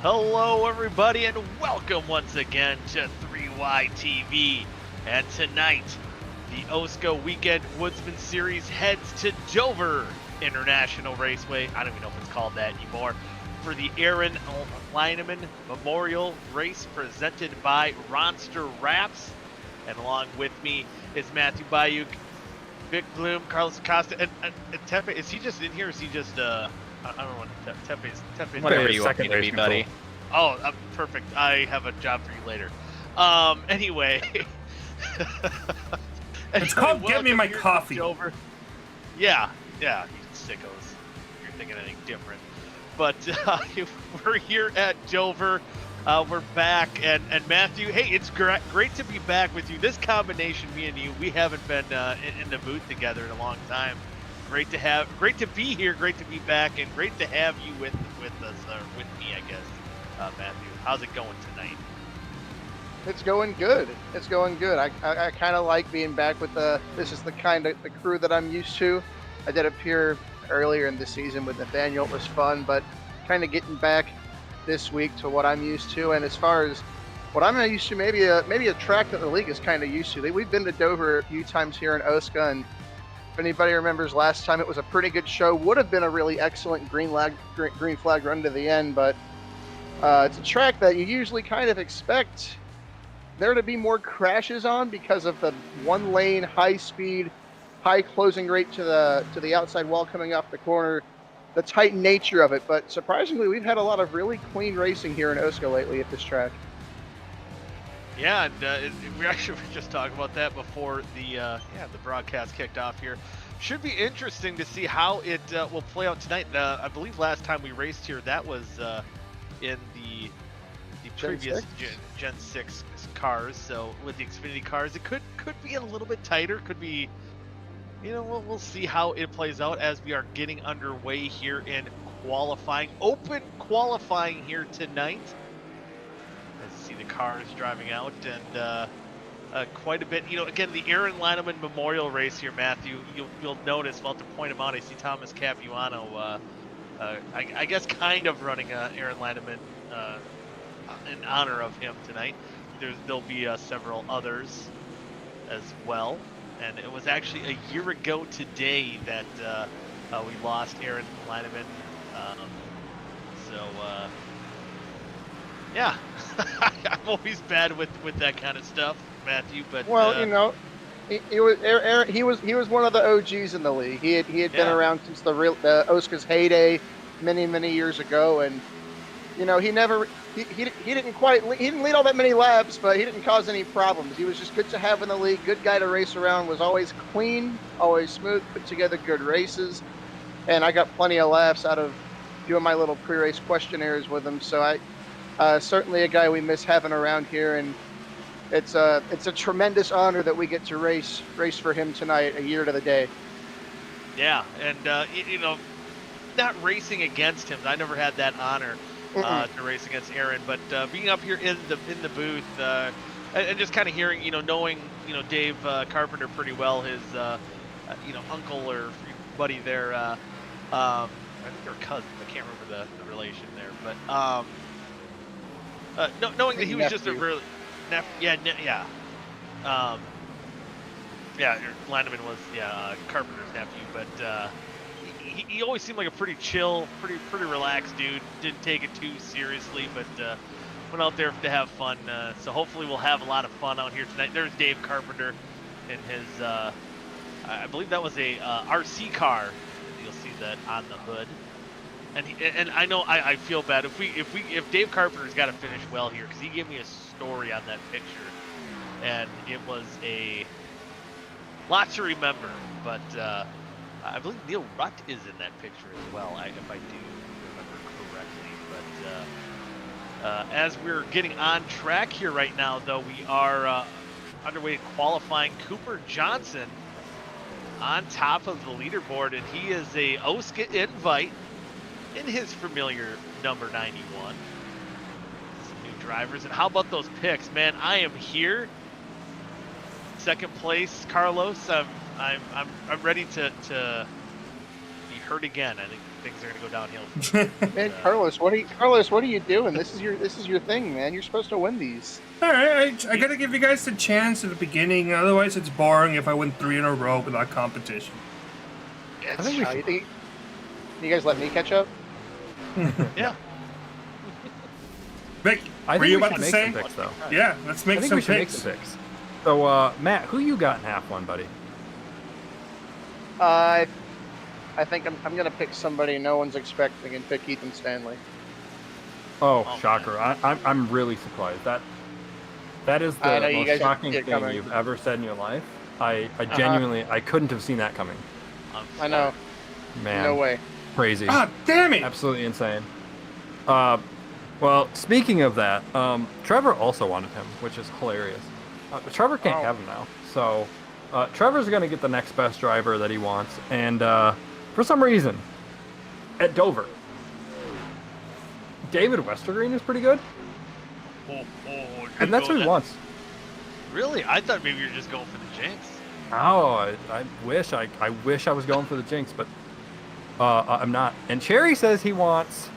Hello, everybody, and welcome once again to 3Y TV. And tonight, the OSCA Weekend Woodsman Series heads to Dover International Raceway. I don't even know if it's called that anymore. For the Leinemann Memorial Race presented by Ronster Wraps. And along with me is Matthew Bayuk, Vic Bloom, Carlos Acosta, and Tepe. Is he just in here? Or is he just I don't know what Tepe's. Whatever you want me to be, buddy. Oh, perfect. I have a job for you later. Anyway. It's called Get Me My Coffee. Dover. Yeah, you sickos. You're thinking anything different. But we're here at Dover. We're back, and Matthew, hey, it's great to be back with you. This combination, me and you, we haven't been in the booth together in a long time. Great to be here, great to be back, and great to have you with us, with me, I guess. Matthew, how's it going tonight? It's going good. It's going good. I kind of like being back with this is the kind of the crew that I'm used to. I did appear earlier in the season with Nathaniel. It was fun, but kind of getting back this week to what I'm used to. And as far as what I'm not used to, maybe a track that the league is kind of used to. We've been to Dover a few times here in OSCA, and if anybody remembers last time, it was a pretty good show. Would have been a really excellent green flag run to the end, but it's a track that you usually kind of expect there to be more crashes on because of the one lane, high speed, high closing rate to the outside wall coming off the corner, the tight nature of it. But surprisingly, we've had a lot of really clean racing here in OSCA lately at this track. Yeah, and we actually were just talking about that before the broadcast kicked off here. Should be interesting to see how it will play out tonight. I believe last time we raced here, that was in the previous Gen 6 cars. So with the Xfinity cars, it could be a little bit tighter. Could be, we'll see how it plays out as we are getting underway here in qualifying, open qualifying here tonight. See the cars driving out, and quite a bit. Again, the Leinemann Memorial Race here, Matthew. You'll notice. I'll have to point him out. I see Thomas Capuano. I guess kind of running Aaron Leinemann in honor of him tonight. There'll be several others as well. And it was actually a year ago today that we lost Aaron Leinemann. Yeah, I'm always bad with that kind of stuff, Matthew. But he was one of the OGs in the league. He had been around since the OSCA's heyday, many years ago, and he didn't lead all that many laps, but he didn't cause any problems. He was just good to have in the league, good guy to race around. Was always clean, always smooth, put together good races, and I got plenty of laughs out of doing my little pre-race questionnaires with him. So certainly a guy we miss having around here, and it's a tremendous honor that we get to race for him tonight, a year to the day. Yeah, and not racing against him. I never had that honor to race against Aaron, but being up here in the booth and just kind of hearing, knowing Dave Carpenter pretty well, his uncle or buddy there. I think they're cousins. I can't remember the relation there, but. Knowing that he was just a really, Leinemann was Carpenter's nephew, but he always seemed like a pretty chill, pretty relaxed dude. Didn't take it too seriously, but went out there to have fun. So hopefully we'll have a lot of fun out here tonight. There's Dave Carpenter in his, I believe that was a RC car. You'll see that on the hood. And I know I feel bad if Dave Carpenter's got to finish well here, because he gave me a story on that picture, and it was a lot to remember. But I believe Neil Rutt is in that picture as well, if I do remember correctly. But as we're getting on track here right now, though, we are underway qualifying. Cooper Johnson on top of the leaderboard, and he is a OSCA invite in his familiar number 91. Some new drivers. And how about those picks? Man, I am here. Second place, Carlos. I'm ready to be heard again. I think things are going to go downhill. Man, Carlos, what are you doing? This is your thing, man. You're supposed to win these. All right, I gotta give you guys the chance at the beginning. Otherwise, it's boring if I win 3 in a row without competition. I think we should. You guys let me catch up? Yeah. Vic, I were you think about we to should make say? some picks, though. Yeah, let's make I think some we should picks. make some picks. So, Matt, who you got in half one, buddy? I think I'm gonna pick somebody no one's expecting and pick Ethan Stanley. Oh, shocker! I'm really surprised. That is the most shocking thing you've ever said in your life. I genuinely I couldn't have seen that coming. I know. Man, No way. Crazy. Ah, damn it! Absolutely insane. Well, speaking of that, Trevor also wanted him, which is hilarious. Trevor can't have him now, so Trevor's going to get the next best driver that he wants, and for some reason, at Dover, David Westergreen is pretty good, and that's what he wants. Really? I thought maybe you were just going for the jinx. Oh, I wish I was going for the jinx, but I'm not. And Cherry says he wants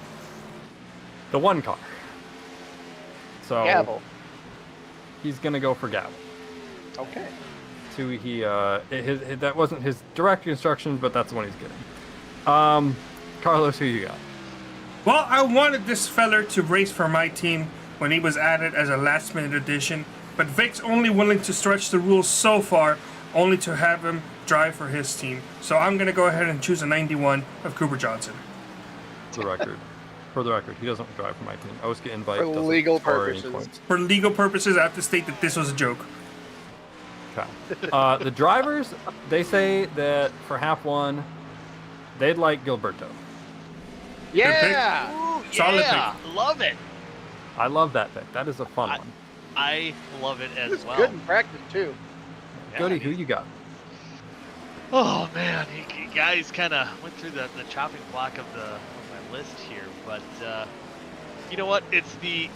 the one car. So Gavel. He's gonna go for Gavel. Okay. So that wasn't his direct instructions, but that's the one he's getting. Carlos, who you got? Well, I wanted this feller to race for my team when he was added as a last-minute addition, but Vic's only willing to stretch the rules so far, only to have him drive for his team. So I'm gonna go ahead and choose a 91 of Cooper Johnson. For the record, he doesn't drive for my team. OSCA invite For legal purposes. For legal purposes, I have to state that this was a joke. Okay. The drivers, they say that for half one, they'd like Gilberto. Yeah. Ooh, Solid yeah. Love it. I love that pick. That is a fun one. I love it as It's well. good in practice too. Yeah, Goody, who you got? Oh man, you guys kind of went through the chopping block of my list here, but you know what? It's the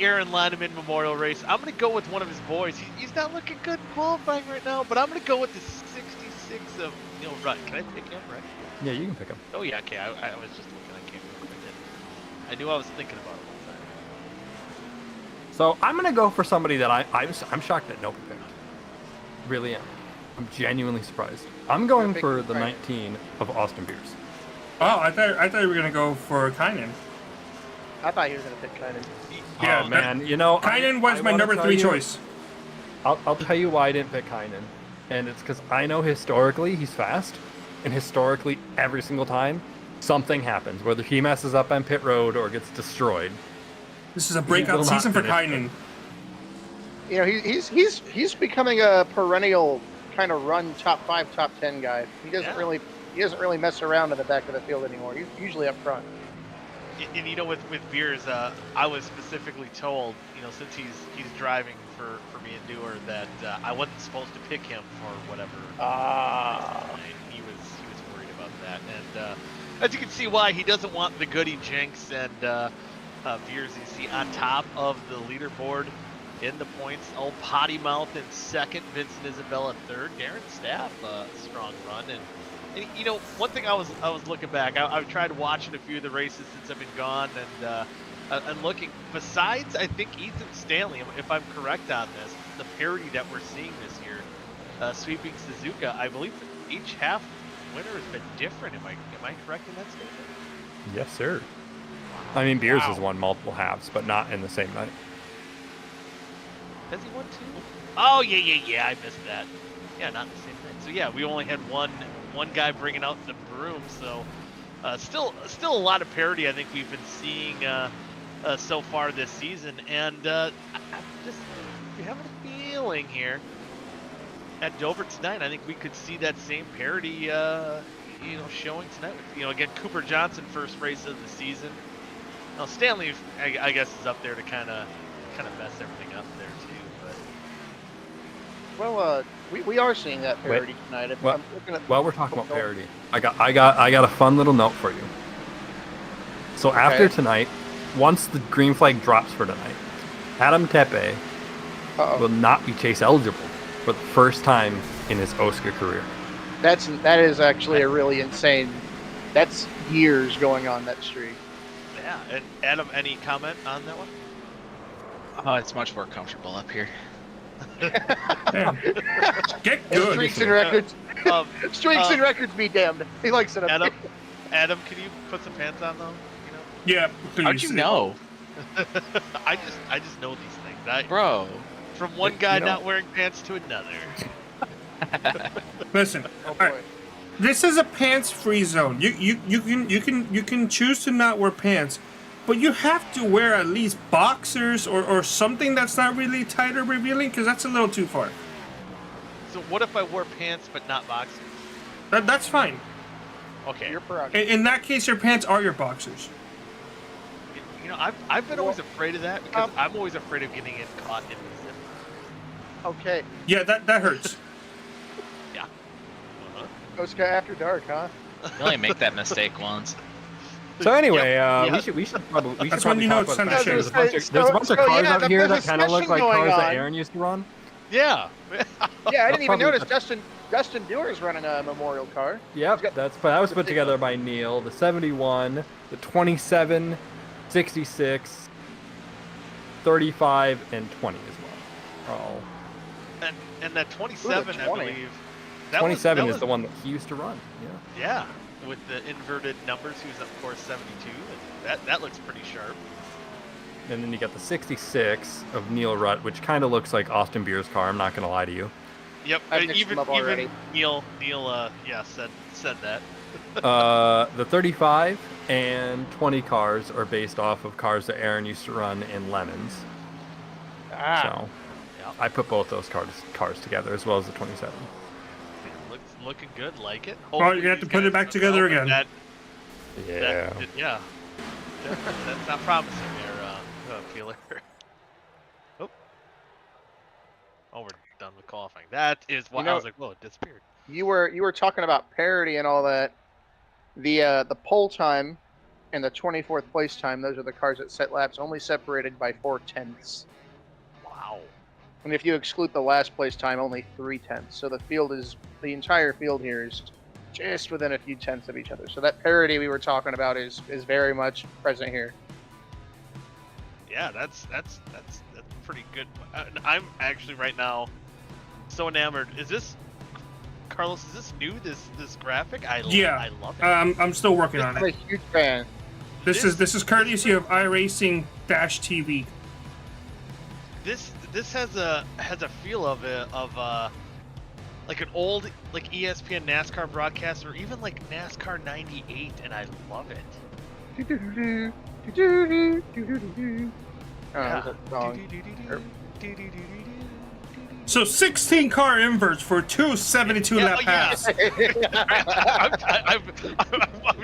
Aaron Leinemann Memorial Race. I'm gonna go with one of his boys. He's not looking good in qualifying right now, but I'm gonna go with the 66 of Neil Rutt. Can I pick him, right? Yeah, you can pick him. Oh yeah, okay. I was just looking. I can't remember. I knew I was thinking about it all the time. So I'm gonna go for somebody that I'm shocked that nobody picked. Really am. I'm genuinely surprised. I'm going for the 19 of Austin Beers. Oh, I thought you were gonna go for Kynan. I thought you were gonna pick Kynan. Yeah, man. You know, Kynan was my number 3 choice. I'll tell you why I didn't pick Kynan, and it's because I know historically he's fast, and historically every single time something happens, whether he messes up on pit road or gets destroyed. This is a breakout season for Kynan. You know, he's becoming a perennial kind of run top 5, top 10 guy. He doesn't really mess around in the back of the field anymore. He's usually up front. And you know, with Beers, I was specifically told, you know, since he's driving for me and Dewar, that I wasn't supposed to pick him for whatever. He was worried about that, and as you can see, why he doesn't want the goody jinx. And Beers, you see on top of the leaderboard in the points, old Potty Mouth in second, Vincent Isabella third, Darren Staff strong run. And you know, one thing I was looking back, I've tried watching a few of the races since I've been gone, and looking, besides I think Ethan Stanley, if I'm correct on this, the parity that we're seeing this year, sweeping Suzuka, I believe each half winner has been different. Am I correct in that statement? Yes, sir. I mean, Beers has won multiple halves, but not in the same night. Has he won 2? Oh yeah, I missed that. Yeah, not in the same night. So yeah, we only had one guy bringing out the broom. So still a lot of parity I think we've been seeing so far this season. And I'm just having a feeling here at Dover tonight, I think we could see that same parity showing tonight. With, again, Cooper Johnson, first race of the season. Now Stanley, I guess, is up there to kind of mess everything up there too. But Well, we are seeing that parity tonight. While we're talking about parity, I got a fun little note for you. So after tonight, once the green flag drops for tonight, Adam Tepe will not be chase eligible for the first time in his OSCA career. That is actually a really insane That's years going on that streak. Yeah, and Adam, any comment on that one? Oh, it's much more comfortable up here. Man. Get And good. streaks and records. Um, Streaks and records be damned. He likes it up Adam, here. Adam, can you put some pants on though? Yeah, please. How'd you know? I just know these things. Bro. From one guy not wearing pants to another. Listen, Oh all right, boy. this is a pants-free zone. You can choose to not wear pants, but you have to wear at least boxers or something that's not really tight or revealing, because that's a little too far. So what if I wore pants but not boxers? That's fine. Okay. Your prerogative. In that case, your pants are your boxers. You know, I've been always afraid of that because I'm always afraid of getting caught in the zip. Okay. Yeah, that hurts. Yeah. OSCA After Dark, huh? You only make that mistake once. So anyway, Yep. we should probably That's when you know it's talk time about to the fact change. there's a bunch of So, cars yeah, out here there's that a kind of look like discussion cars that going Aaron used to run. Yeah. Yeah, I didn't even Probably- notice Dustin Dewar's running a memorial car. Yep, that was put together by Neil. The 71, the 27, 66, 35, and 20 as well. Oh. And that 27, I 20. believe. That 27 was is the one that he used to run. Yeah. Yeah, with the inverted numbers, he was of course 72, and that looks pretty sharp. And then you got the 66 of Neil Rutt, which kind of looks like Austin Beer's car. I'm not gonna lie to you. Yep, I've mixed them up already. Neil, yeah, said that. The 35 and 20 cars are based off of cars that Aaron used to run in Lemons. So Yeah. I put both those cars together as well as the 27. Looking good, like it. Well, you have to put it back together again. Yeah. Yeah. That's not promising there, Feeler. Oh, we're done with qualifying. That is why I was like, whoa, it disappeared. You were talking about parity and all that. The pole time and the 24th place time, those are the cars that set laps, only separated by 4/10. Wow. And if you exclude the last place time, only 3/10. So the entire field here is just within a few tenths of each other. So that parity we were talking about is very much present here. Yeah, that's pretty good. I'm actually right now so enamored. Is this, Carlos? Is this new? This graphic? I love it. I'm still working on I'm a it. huge fan. This is courtesy of iRacing-TV. This has a feel of like an old like ESPN NASCAR broadcast or even like NASCAR '98, and I love it. So 16 car inverts for two 72 lap pass. I'm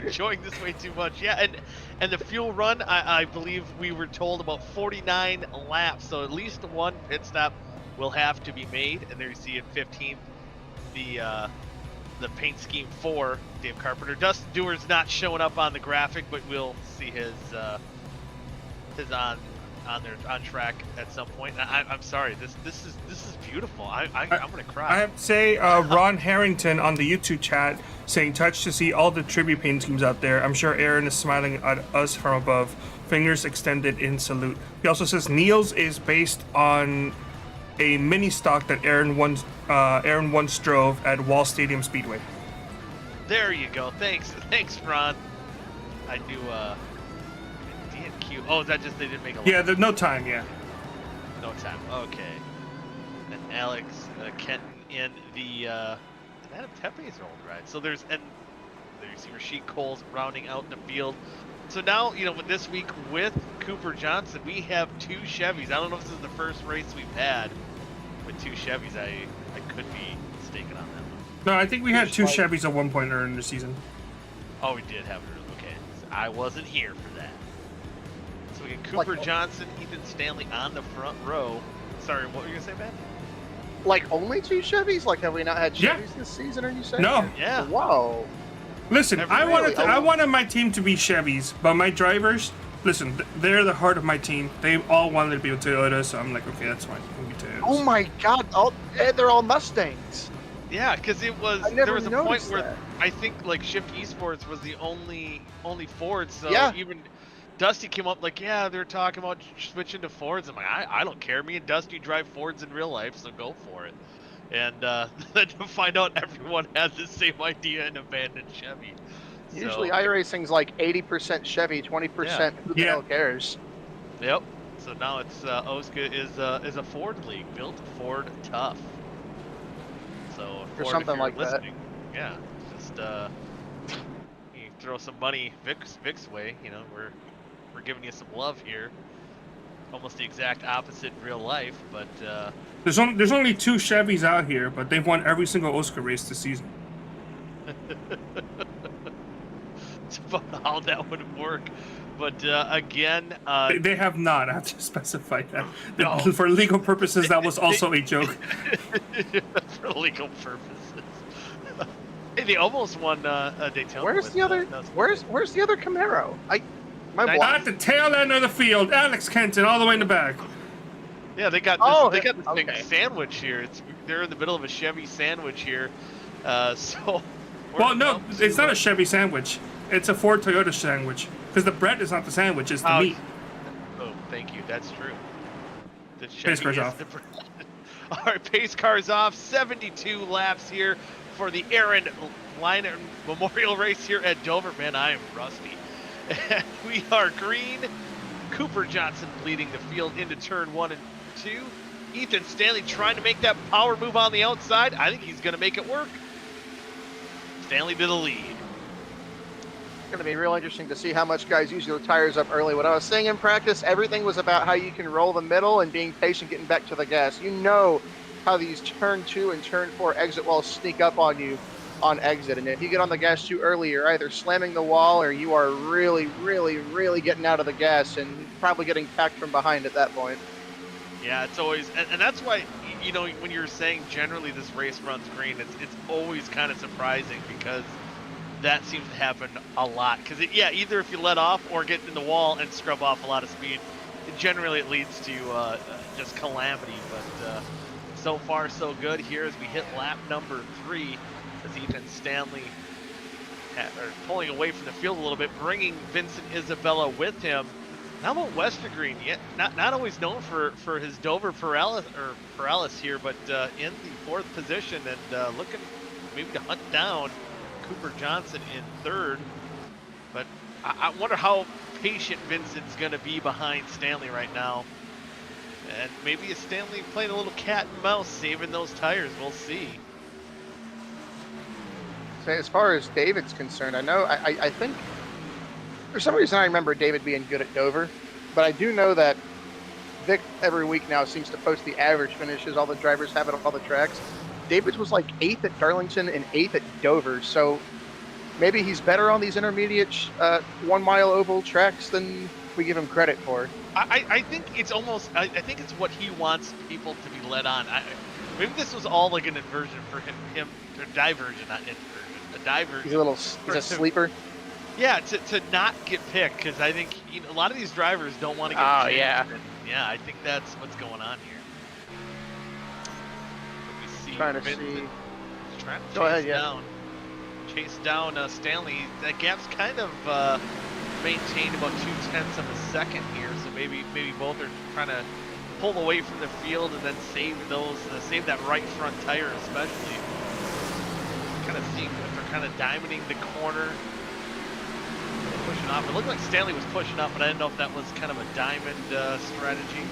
enjoying this way too much. Yeah, and the fuel run, I believe we were told about 49 laps, so at least one pit stop will have to be made. And there you see at 15th, the paint scheme for Dave Carpenter. Dustin Dewar's not showing up on the graphic, but we'll see his on track at some point. I'm sorry, this is beautiful. I'm gonna cry. I have to say, Ron Harrington on the YouTube chat saying, touched to see all the tribute paint schemes out there. I'm sure Aaron is smiling at us from above. Fingers extended in salute. He also says Neil's is based on a mini stock that Aaron once drove at Wall Stadium Speedway. There you go. Thanks, Ron. I do. D and Q. Oh, is that just they didn't make a lot? Yeah, there's no time. Yeah. No time. Okay. And Alex Kenton in the Adam Tepe's old ride. So there you see Rasheed Cole's rounding out the field. So now, with this week with Cooper Johnson, we have two Chevys. I don't know if this is the first race we've had with two Chevys. I could be mistaken on that one. No, I think we had two Chevys at one point earlier in the season. Oh, we did have it. Okay. So I wasn't here for that. So we get Cooper Johnson, Ethan Stanley on the front row. Sorry, what were you going to say, Ben? Like only two Chevys? Like have we not had Chevys this season? Are you saying? No. Yeah. Wow. Listen, I wanted my team to be Chevys, but my drivers, listen, they're the heart of my team. They all wanted to be with Toyota, so I'm like, okay, that's fine. We'll be Toyotas. Oh my God! They're all Mustangs. Yeah, because it was I never there was a point noticed where that. I think like Shift Esports was the only Ford, so Yeah. even Dusty came up like, yeah, they're talking about switching to Fords. I'm like, I don't care. Me and Dusty drive Fords in real life, so go for it. And then to find out everyone had the same idea and abandoned Chevy. Usually So, iRacing's like 80% Chevy, 20% who the hell cares. yep. So now it's OSCA is a Ford league, built Ford tough. So Or Ford, something if you're like that. listening, yeah, just you throw some money Vic's way. You know, we're giving you some love here. Almost the exact opposite in real life, but There's only 2 Chevys out here, but they've won every single OSCA race this season. it's about how that would work. But again, They have not. I have to specify that. No. For legal purposes, that was also a joke. for legal purposes. Hey, they almost won Daytona. Where's the other? Where's the other Camaro? At the tail end of the field, Alex Kenton, all the way in the back. Yeah, they got this. Oh, they got this big okay. sandwich here. They're in the middle of a Chevy sandwich here. So. Well, no, it's not a Chevy sandwich. It's a Ford Toyota sandwich. Because the bread is not the sandwich; it's the meat. Oh, thank you. That's true. The Pace car's off. All right, pace cars off. 72 laps here for the Aaron Leinemann Memorial Race here at Dover. Man, I am rusty. And we are green. Cooper Johnson leading the field into turn 1 and 2. Ethan Stanley trying to make that power move on the outside. I think he's going to make it work. Stanley to the lead. It's going to be real interesting to see how much guys use their tires up early. What I was saying in practice, everything was about how you can roll the middle and being patient getting back to the gas. You know how these turn 2 and turn 4 exit walls sneak up on you on exit. And if you get on the gas too early, you're either slamming the wall or you are really, really, really getting out of the gas and probably getting packed from behind at that point. Yeah, it's always, and that's why, you know, when you're saying generally this race runs green, it's always kind of surprising because that seems to happen a lot. Because, either if you let off or get in the wall and scrub off a lot of speed, generally it leads to just calamity. But so far, so good here as we hit lap number 3 as Ethan Stanley pulling away from the field a little bit, bringing Vincent Isabella with him. How about Westergreen? Yeah, not always known for his Dover Paralysis here, but in the 4th position and looking maybe to hunt down Cooper Johnson in 3rd. But I wonder how patient Vincent's going to be behind Stanley right now. And maybe is Stanley playing a little cat and mouse, saving those tires? We'll see. So as far as David's concerned, I think for some reason I remember David being good at Dover, but I do know that Vic every week now seems to post the average finishes all the drivers have at all the tracks. David's was like 8th at Darlington and 8th at Dover, so maybe he's better on these intermediate 1 mile oval tracks than we give him credit for. I think it's almost, I think it's what he wants people to be led on. Maybe this was all like an inversion for him or diversion, not inversion, a diversion. He's a sleeper. Yeah, to not get picked, because I think a lot of these drivers don't want to get picked. Oh, yeah. And, yeah, I think that's what's going on here. Let me see. Trying to see. Trying to Go ahead, chase down Stanley. That gap's kind of maintained about 0.2 of a second here, so maybe both are trying to pull away from the field and then save that right front tire especially. Kind of seeing if they're kind of diamonding the corner. Pushing off. It looked like Stanley was pushing up, but I didn't know if that was kind of a diamond strategy.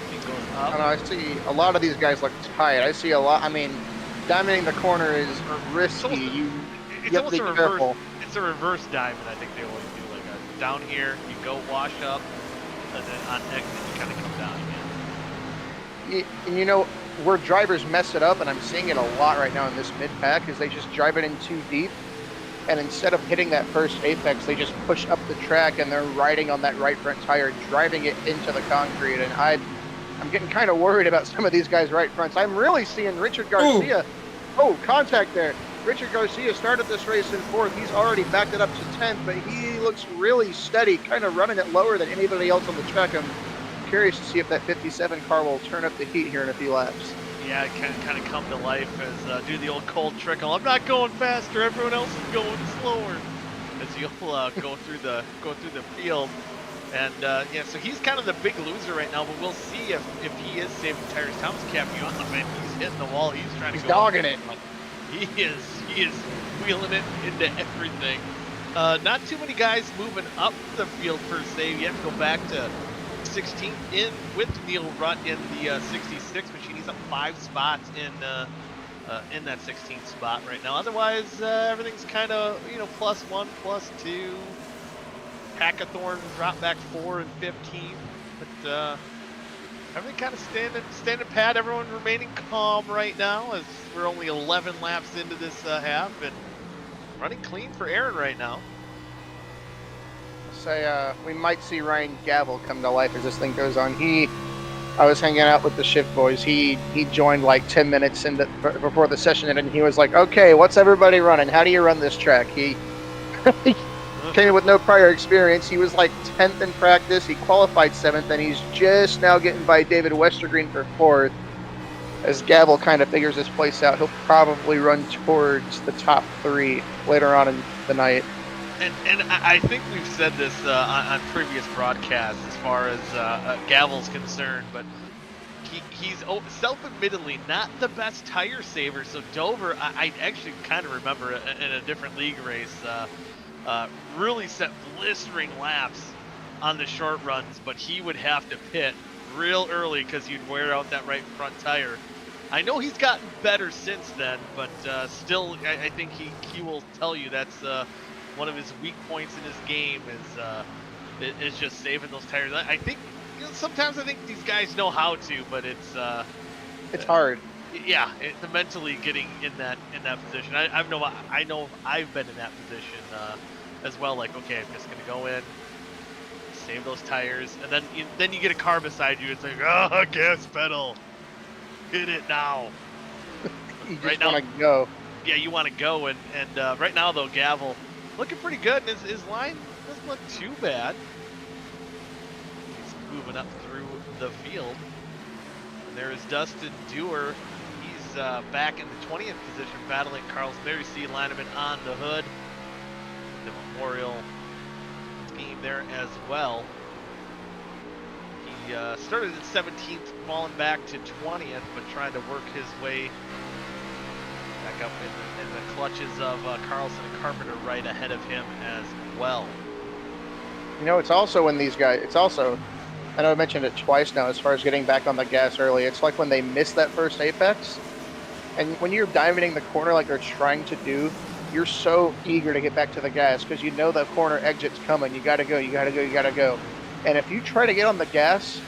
He goes up. I don't know, I see a lot of these guys look tight. I see a lot. I mean, diamonding the corner is risky. You have to be careful. It's a reverse diamond. I think they always do. Like down here, you go wash up, and then on exit, you kind of come down again. And you know where drivers mess it up, and I'm seeing it a lot right now in this mid pack, is they just drive it in too deep. And instead of hitting that first apex, they just push up the track and they're riding on that right front tire, driving it into the concrete. And I'm getting kind of worried about some of these guys right fronts. I'm really seeing Richard Garcia. Ooh. Oh, contact there. Richard Garcia started this race in 4th. He's already backed it up to 10th, but he looks really steady, kind of running it lower than anybody else on the track. I'm curious to see if that 57 car will turn up the heat here in a few laps. yeah, kind of come to life as do the old cold trickle. I'm not going faster. Everyone else is going slower. As you'll go through the field, and yeah, so he's kind of the big loser right now. But we'll see if he is saving tires. Thomas Capuano, man, he's hitting the wall. He's trying to He's go dogging it. He is wheeling it into everything. Not too many guys moving up the field per se. You have to go back to 16th in with Neil Rutt in the 66 machine. He's up 5 spots in that 16th spot right now. Otherwise, everything's kind of, +1, +2. Hackathorn drop back 4 and 15, but everything kind of standing pat. Everyone remaining calm right now as we're only 11 laps into this half and running clean for Aaron right now. Say we might see Ryan Gavel come to life as this thing goes on. I was hanging out with the shift boys. He joined like 10 minutes before the session ended, and he was like, "Okay, what's everybody running? How do you run this track?" He came in with no prior experience. He was like 10th in practice. He qualified 7th, and he's just now getting by David Westergreen for 4th. As Gavel kind of figures this place out, he'll probably run towards the top 3 later on in the night. And I think we've said this on previous broadcasts as far as Gavel's concerned, but he's self-admittedly not the best tire saver. So Dover, I actually kind of remember in a different league race, really set blistering laps on the short runs, but he would have to pit real early because he'd wear out that right front tire. I know he's gotten better since then, but still, I think he will tell you that's one of his weak points in his game is just saving those tires. I think sometimes I think these guys know how to, but it's hard. Yeah, mentally getting in that position. I know I've been in that position as well. Like, okay, I'm just gonna go in, save those tires, and then you get a car beside you. It's like, oh, gas pedal, hit it now. You just want to go. Yeah, you want to go, and right now though, Gavel looking pretty good. His line doesn't look too bad. He's moving up through the field. And there is Dustin Dewar. He's back in the 20th position, battling Carlsberry. See Leinemann on the hood. The Memorial team there as well. He started at 17th, falling back to 20th, but trying to work his way back up in the clutches of Carlson and Carpenter right ahead of him as well. It's also when these guys, I know I mentioned it twice now as far as getting back on the gas early. It's like when they miss that first apex, and when you're diamonding the corner like they're trying to do, you're so eager to get back to the gas because you know the corner exit's coming. You gotta go. And if you try to get on the gas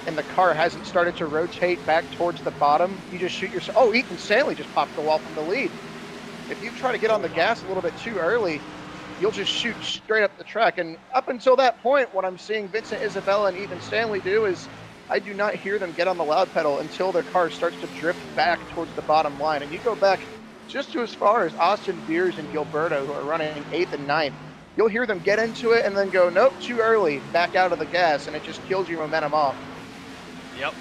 and the car hasn't started to rotate back towards the bottom, you just shoot yourself. Oh, Ethan Stanley just popped the wall from the lead. If you try to get on the gas a little bit too early, you'll just shoot straight up the track. And up until that point, what I'm seeing Vincent Isabella and Ethan Stanley do is I do not hear them get on the loud pedal until their car starts to drift back towards the bottom line. And you go back just to as far as Austin Beers and Gilberto, who are running 8th and 9th. You'll hear them get into it and then go, nope, too early, back out of the gas, and it just kills your momentum off. Yep,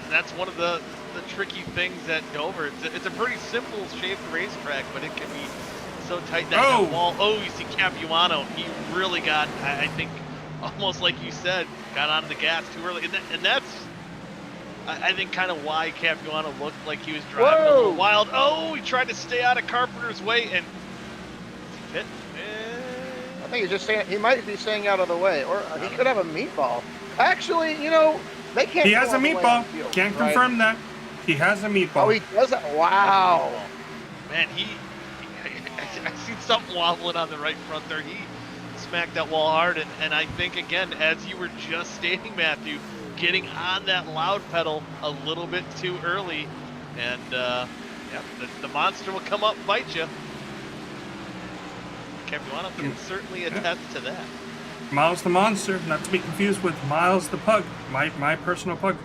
that's one of the tricky things at Dover. It's a pretty simple shaped racetrack, but it can be so tight that wall. Oh, you see Capuano. He really got, I think, almost like you said, got on the gas too early. And that's, I think, kind of why Capuano looked like he was driving a little wild. Oh, he tried to stay out of Carpenter's way and hit. I think he's just saying, he might be staying out of the way, or he could have a meatball. Actually, they can't. He has a meatball. Can't confirm that. He has a meatball. Oh, he does that? Wow. Man, I seen something wobbling on the right front there. He smacked that wall hard, and I think, again, as you were just stating, Matthew, getting on that loud pedal a little bit too early, and the monster will come up and bite you. Capuano can certainly attest to that. Miles the Monster, not to be confused with Miles the Pug, my personal pug.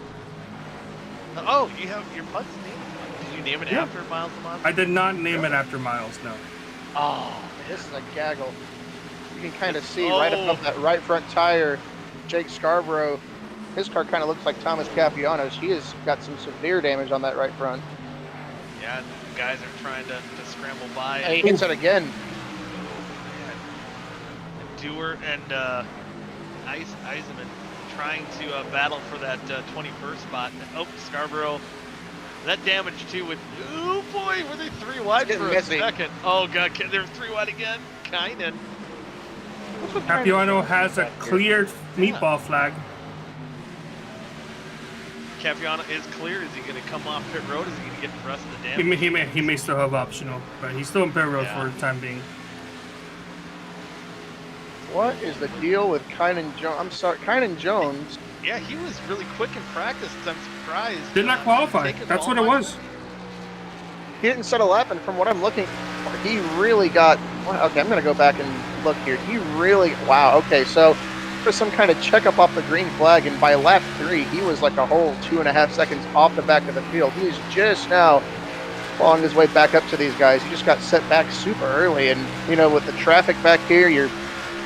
Oh, you have your pug's name? Did you name it after Miles the Monster? I did not name it after Miles, no. Oh, this is a gaggle. You can kind of see right above that right front tire, Jake Scarborough his car kind of looks like Thomas Capiano's. He has got some severe damage on that right front. Yeah, the guys are trying to scramble by. And he hits it again. Dewar and Eisenman trying to battle for that 21st spot. Oh, Scarborough. That damage too with, oh boy, were they 3 wide for a second? Oh god, they're 3 wide again. Kynan. Capiano has a cleared meatball flag. Capiano is clear. Is he going to come off pit road? Is he going to get the rest of the damage? He may still have optional, but he's still in pit road for the time being. What is the deal with Kynan Jones? I'm sorry, Kynan Jones. Yeah, he was really quick in practice. I'm surprised. Did not qualify. That's what it was. He didn't set a lap, and from what I'm looking for, he really got. Okay, I'm going to go back and look here. He really. Wow. Okay, so for some kind of checkup off the green flag, and by lap 3, he was like a whole 2.5 seconds off the back of the field. He's just now clawing his way back up to these guys. He just got set back super early, and you know, with the traffic back here, you're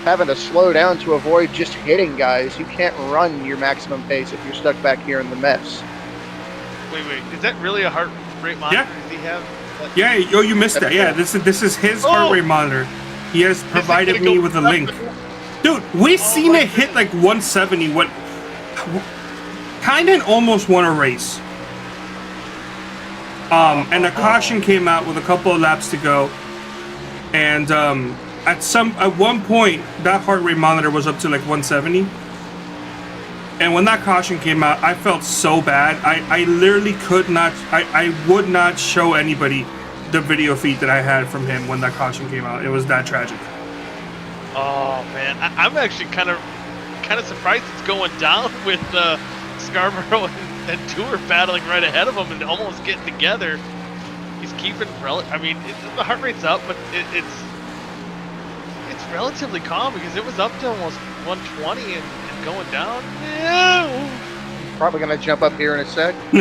having to slow down to avoid just hitting guys. You can't run your maximum pace if you're stuck back here in the mess. Wait, is that really a heart rate monitor? Yeah. Does he have? Yeah, you missed that. Yeah, this is his heart rate monitor. He has provided me with a link. Dude, we've seen it hit like 170. What? Kynan almost won a race. And a caution came out with a couple of laps to go, and at one point that heart rate monitor was up to like 170. And when that caution came out, I felt so bad. I literally could not. I would not show anybody the video feed that I had from him when that caution came out. It was that tragic. Oh man, I'm actually kind of surprised it's going down with Scarborough and Dewar battling right ahead of him and almost getting together. He's keeping I mean, the heart rate's up, but it's relatively calm because it was up to almost 120 and going down. Yeah. Probably gonna jump up here in a sec. A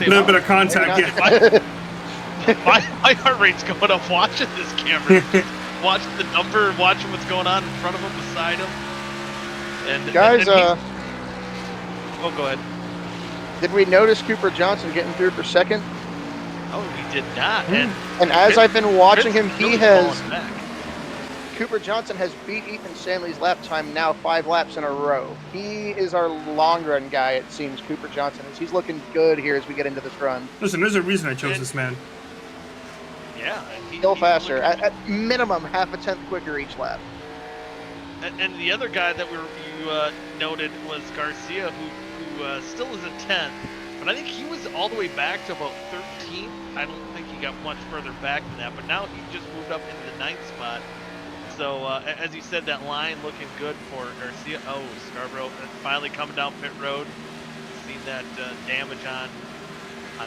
little bit of contact. Yeah. My heart rate's going up watching this camera. Watching the number, watching what's going on in front of him, beside him. And guys, oh, go ahead. Did we notice Cooper Johnson getting through for second? Oh, we did not. And as I've been watching him, he has. Back. Cooper Johnson has beat Ethan Stanley's lap time now 5 laps in a row. He is our long run guy, it seems. Cooper Johnson is. He's looking good here as we get into this run. Listen, there's a reason I chose this man. Yeah, still faster. At minimum, half a tenth quicker each lap. And the other guy that you noted was Garcia, who still is a 10th, but I think he was all the way back to about 13th. I don't think he got much further back than that, but now he just moved up into the 9th spot. So, as you said, that line looking good for Garcia. Oh, Scarborough finally coming down pit road. Seen that damage on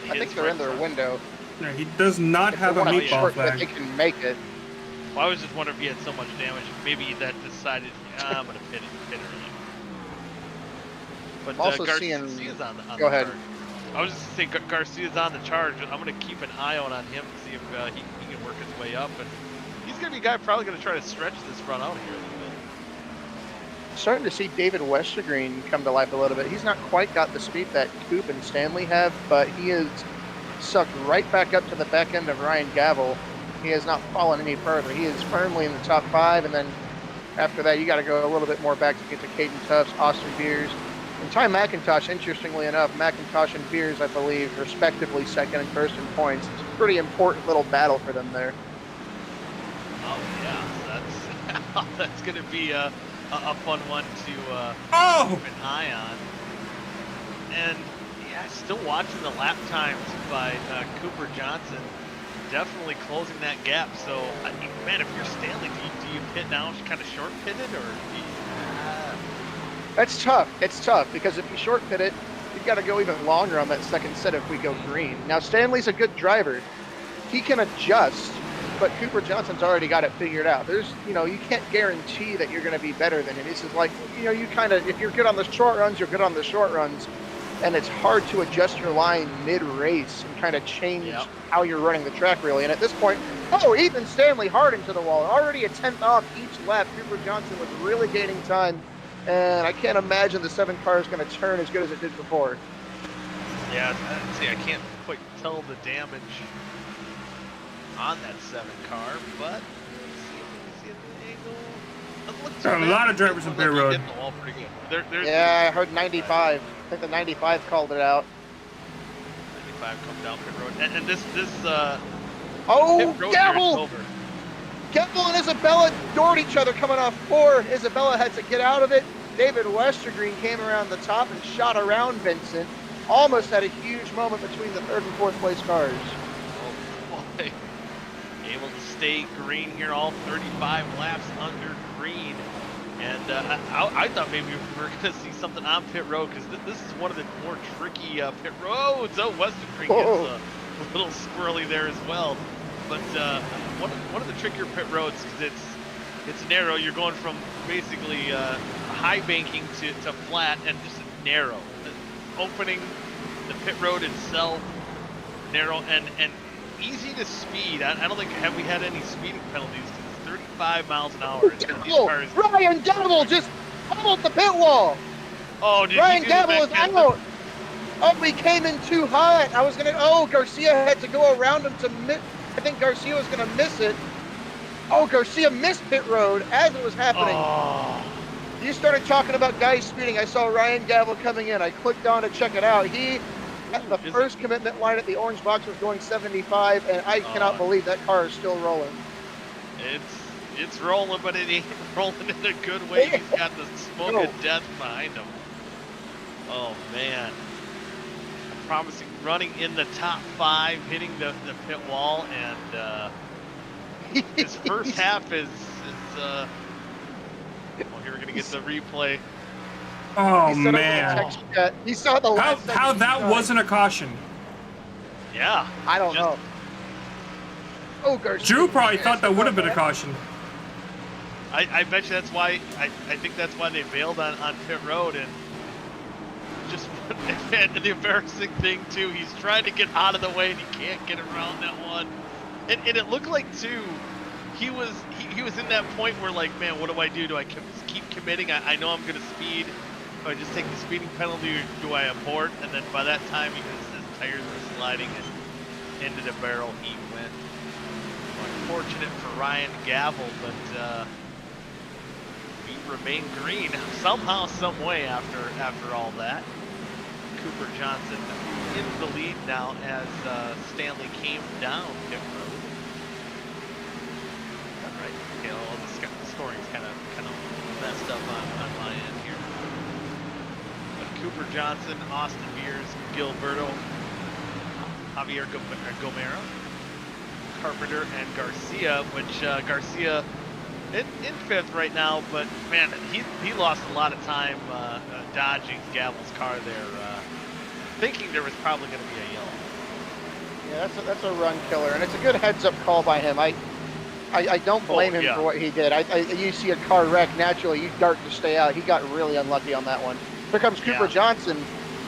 his I think they're in their window. Yeah, he does not have a meatball flag. They can make it. Well, I was just wondering if he had so much damage. Maybe that decided, I'm going to pit early. But also Garcia's seeing. on Go ahead. Charge. I was just saying Garcia's on the charge. I'm going to keep an eye out on him to see if he can work his way up. And he's going to be a guy probably going to try to stretch this run out here a little bit. Starting to see David Westergreen come to life a little bit. He's not quite got the speed that Coop and Stanley have, but he is sucked right back up to the back end of Ryan Gavel. He has not fallen any further. He is firmly in the top 5, and then after that, you got to go a little bit more back to get to Caden Tufts, Austin Beers, and Ty McIntosh. Interestingly enough, McIntosh and Beers, I believe, respectively second and first in points. It's a pretty important little battle for them there. Oh yeah, that's going to be a fun one to keep an eye on. And yeah, still watching the lap times by Cooper Johnson, definitely closing that gap. So, man, if you're Stanley, do you pit now, kind of short pit it, or do you, That's tough. It's tough because if you short pit it, you've got to go even longer on that second set if we go green. Now, Stanley's a good driver. He can adjust, but Cooper Johnson's already got it figured out. There's, you can't guarantee that you're going to be better than him. This is like, you kind of, if you're good on the short runs, you're good on the short runs. And it's hard to adjust your line mid-race and kind of change how you're running the track, really. And at this point, Ethan Stanley hard into the wall. Already a 10th off each lap. Cooper Johnson was really gaining time and I can't imagine the 7 car is going to turn as good as it did before. Yeah, see, I can't quite tell the damage on that 7 car, but let's see if we can see the angle. Doesn't look too There are a bad. lot of drivers It on looks pit like he road. hit the wall pretty good. There's Yeah, I heard 95. I think the 95 called it out. 95 come down pit road, and this Oh, pit road here is Gavel! over. Gavel and Isabella doored each other coming off 4. Isabella had to get out of it. David Westergreen came around the top and shot around Vincent. Almost had a huge moment between the 3rd and 4th place cars. Oh boy. Able to stay green here, all 35 laps under green. And I thought maybe we were going to see something on pit road, because this is one of the more tricky pit roads. Oh, Westergreen gets a little squirrely there as well. But one of the trickier pit roads, because it's narrow. You're going from basically high banking to flat, and just narrow. Opening the pit road itself, narrow and easy to speed. I don't think, have we had any speeding penalties? 35 miles an hour. And these cars, Ryan Gavel just pummeled the pit wall. oh, did Ryan you do Gavel is that? out. Oh, he came in too hot. I was gonna. Oh, Garcia had to go around him to miss. I think Garcia was gonna miss it. Oh, Garcia missed pit road as it was happening. Oh. You started talking about guys speeding. I saw Ryan Gavel coming in. I clicked on to check it out. He, at the first commitment line at the orange box, was going 75, and I cannot believe that car is still rolling. It's rolling, but it ain't rolling in a good way. He's got the smoke of death behind him. Oh man. Promising running in the top 5, hitting the pit wall, and his first half is well, here we're gonna get the replay. Oh, He said man. over the text chat, he saw the last How that wasn't a caution? Yeah. I don't know. Oh, Garcia. Drew probably thought that would have been a caution. I bet you that's why, I think that's why they bailed on pit road, and just, and the embarrassing thing too, he's trying to get out of the way and he can't get around that one. And it looked like too, he was in that point where, like, man, what do I do? Do I keep committing? I know I'm going to speed. Do I just take the speeding penalty, or do I abort? And then by that time, his tires were sliding and into the barrel he went. Unfortunate for Ryan Gavel, but we remain green somehow, some way after all that. Cooper Johnson in the lead now as Stanley came down pit road. All right, okay, well, the scoring's kind of messed up on my end here. But Cooper Johnson, Austin Mears, Gilberto, Javier Gomero, Carpenter, and Garcia, which Garcia in 5th right now, but man, he lost a lot of time dodging Gavel's car there, thinking there was probably going to be a yellow. Yeah, that's a run killer, and it's a good heads-up call by him. I don't blame him for what he did. You see a car wreck, naturally you dart to stay out. He got really unlucky on that one. Here comes Cooper Johnson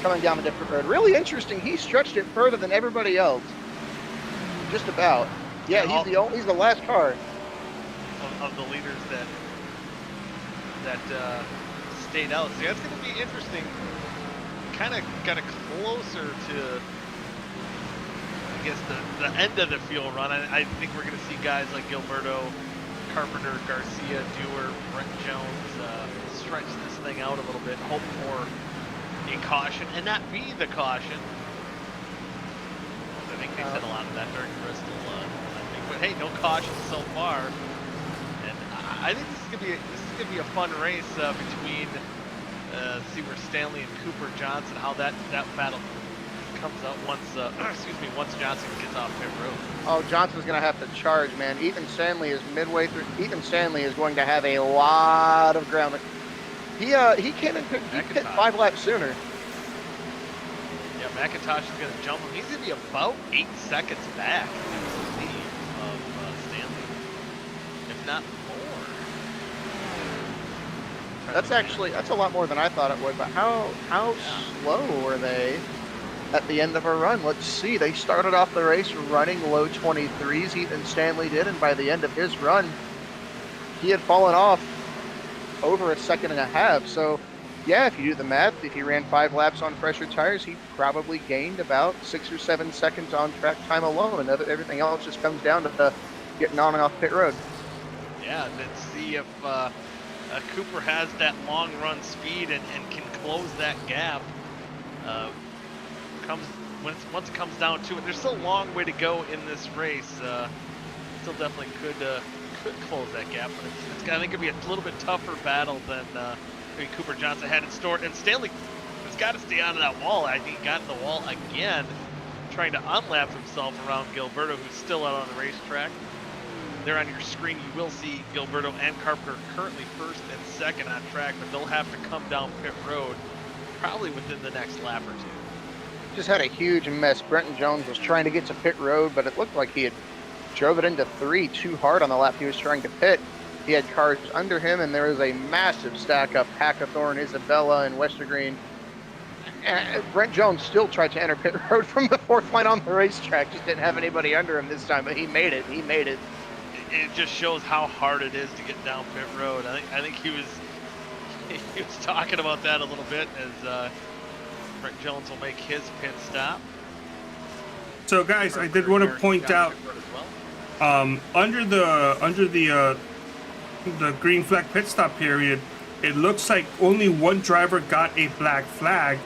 coming down a different road. Really interesting. He stretched it further than everybody else. Just about. Yeah, he's the last car of the leaders that stayed out. So that's going to be interesting. Kind of got closer to, I guess, the end of the field run. I think we're going to see guys like Gilberto, Carpenter, Garcia, Dewar, Brent Jones stretch this thing out a little bit, hope for a caution, and not be the caution. I think they said a lot of that during Bristol. But hey, no caution so far. And I think this is gonna be a fun race between see where Stanley and Cooper Johnson, how that battle comes out once once Johnson gets off pit road. Oh, Johnson's gonna have to charge, man. Ethan Stanley is midway through. Ethan Stanley is going to have a lot of ground. He came in pit 5 laps sooner. Yeah, McIntosh is gonna jump him. He's gonna be about 8 seconds back in the lead of Stanley, if not more. That's a lot more than I thought it would. But how slow were they at the end of a run? Let's see. They started off the race running low 23s. Ethan Stanley did, and by the end of his run, he had fallen off over a second and a half. So, yeah, if you do the math, if he ran 5 laps on fresher tires, he probably gained about 6 or 7 seconds on track time alone. And everything else just comes down to getting on and off pit road. Yeah, and then see if Cooper has that long run speed and can close that gap. Once it comes down to it, there's still a long way to go in this race. Still definitely could close that gap, but I think it'll be a little bit tougher battle than maybe Cooper Johnson had in store. And Stanley has got to stay out of that wall. I think he got in the wall again, trying to unlap himself around Gilberto, who's still out on the racetrack. There on your screen, you will see Gilberto and Carpenter currently first and second on track, but they'll have to come down pit road probably within the next lap or two. Just had a huge mess. Brenton Jones was trying to get to pit road, but it looked like he had drove it into 3 too hard on the lap he was trying to pit. He had cars under him, and there was a massive stack up. Hackathorn, Isabella, and Westergreen. And Brent Jones still tried to enter pit road from the 4th line on the racetrack. Just didn't have anybody under him this time, but he made it. He made it. It just shows how hard it is to get down pit road. I think he was talking about that a little bit as Brent Jones will make his pit stop. So guys, I did want to point out under the green flag pit stop period, it looks like only one driver got a black flag,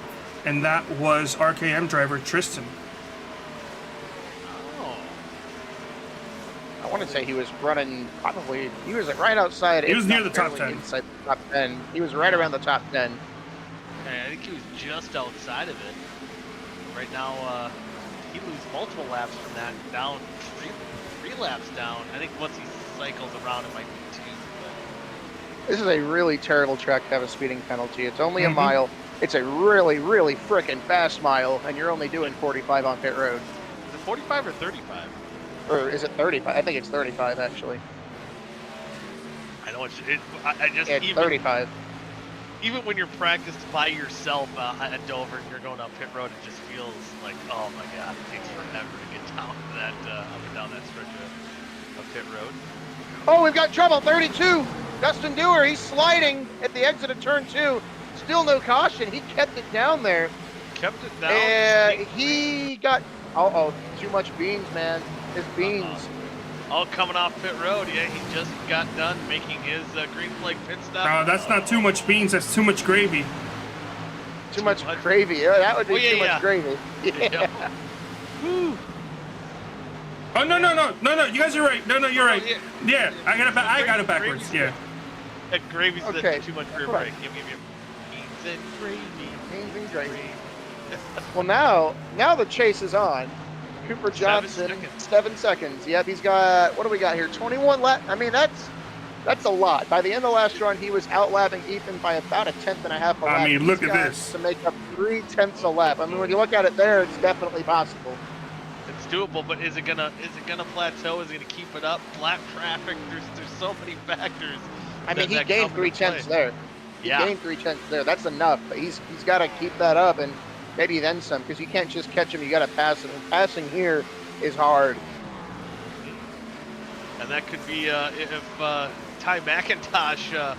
and that was RKM driver Tristan. I want to say he was running he was right outside. He was near the top 10. Inside the top 10. He was right around the top 10. I think he was just outside of it. Right now, he loses multiple laps from that, down three laps down. I think once he cycles around, it might be 2. But... This is a really terrible track to have a speeding penalty. It's only a mile. It's a really, really frickin' fast mile, and you're only doing 45 on pit road. Is it 45 or 35? Or is it 35? I think it's 35, actually. I know I just it's even 35. Even when you're practiced by yourself at Dover and you're going down pit road, it just feels like, oh my god, it takes forever to get down that up and down that stretch of pit road. Oh, we've got trouble. 32. Dustin Dewar, he's sliding at the exit of turn 2. Still no caution. He kept it down there. Kept it down. And he got too much beans, man. His beans. All coming off pit road. Yeah, he just got done making his green flag pit stop. No, that's not too much beans. That's too much gravy. Too much gravy. Yeah, that would be too much gravy. Yeah. Woo. Oh no! You guys are right. No, you're right. Yeah, I got it backwards. Yeah. That gravy's okay. Too much gravy. Right. Give me beans and gravy. Beans and gravy. Well, now the chase is on. Cooper Johnson, 7 seconds. Yep, he's got, what do we got here? 21 laps. I mean, that's a lot. By the end of the last run, he was outlapping Ethan by about 1.5 a lap. I mean, look at this. To make up 0.3 a lap. I mean, when you look at it there, it's definitely possible. It's doable, but is it gonna plateau? Is it gonna keep it up? Flat traffic. There's so many factors. I mean, he gained 0.3 there. He gained 0.3 there. That's enough. But he's got to keep that up and maybe then some, because you can't just catch him. You got to pass him. And passing here is hard. And that could be if Ty McIntosh.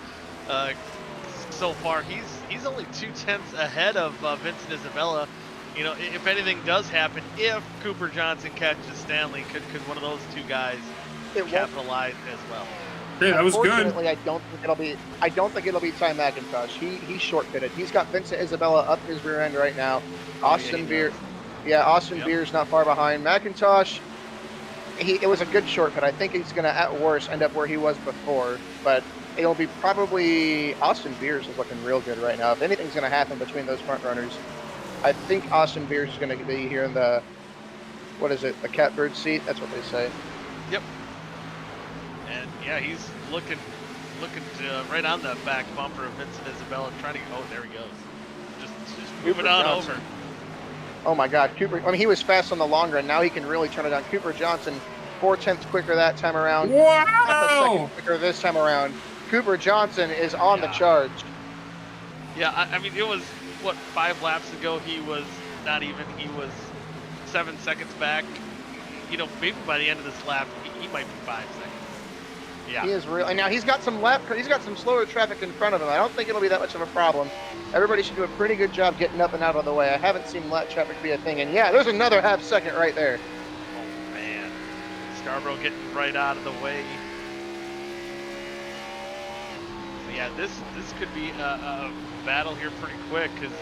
So far, he's only 0.2 ahead of Vincent Isabella. You know, if anything does happen, if Cooper Johnson catches Stanley, could one of those two guys capitalize as well? Yeah, that was good. Unfortunately, I don't think it'll be Ty McIntosh. He's short pitted. He's got Vincent Isabella up his rear end right now. Austin Beer, Beer's not far behind. McIntosh, it was a good short pit. I think he's gonna at worst end up where he was before, but it'll be probably Austin Beers is looking real good right now. If anything's gonna happen between those front runners, I think Austin Beers is gonna be here in the, the catbird seat. That's what they say. Yep. And yeah, he's looking right on the back bumper of Vincent Isabella, trying to. Oh, there he goes. Just moving on over. Oh my God, Cooper! I mean, he was fast on the long run. Now he can really turn it on. Cooper Johnson, 0.4 quicker that time around. Wow! Half a second quicker this time around. Cooper Johnson is on the charge. Yeah, I mean, it was 5 laps ago. He was not even. He was 7 seconds back. You know, maybe by the end of this lap, he might be 5 seconds. Yeah. He is real. And now he's got some slower traffic in front of him. I don't think it'll be that much of a problem. Everybody should do a pretty good job getting up and out of the way. I haven't seen lap traffic be a thing. And yeah, there's another half second right there. Oh man, Scarborough getting right out of the way. So yeah, this could be a battle here pretty quick because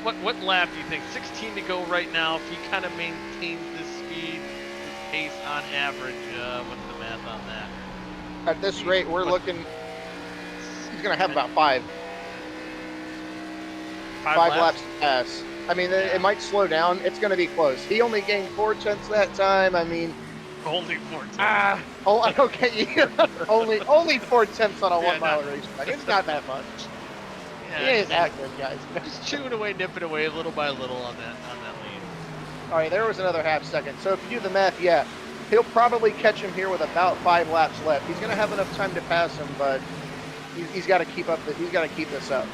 what lap do you think? 16 to go right now. If he kind of maintains this speed, this pace on average, what's the math on that? At this rate, we're looking. He's gonna have about five laps to pass. I mean, it might slow down. It's gonna be close. He only gained 4/10 that time. I mean, only 4/10. Oh, okay. only 4/10 on a 1 mile race. It's not that much. Yeah, he ain't that good, guys. Just chewing away, nipping away, little by little on that lead. All right, there was another half second. So if you do the math, yeah, he'll probably catch him here with about 5 laps left. He's gonna have enough time to pass him, but he's got to keep up. He's got to keep this up.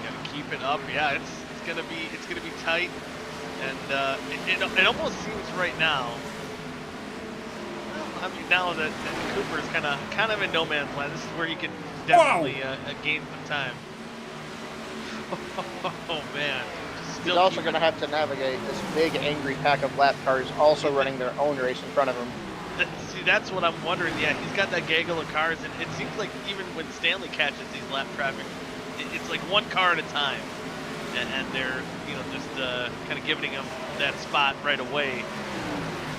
Got to keep it up. Yeah, it's gonna be tight, and it almost seems right now. I mean, now that Cooper is kind of in no man's land, this is where he can definitely gain some time. Oh man. He's also going to have to navigate this big, angry pack of lap cars also running their own race in front of him. See, that's what I'm wondering. Yeah, he's got that gaggle of cars, and it seems like even when Stanley catches these lap traffic, it's like one car at a time, and they're just kind of giving him that spot right away.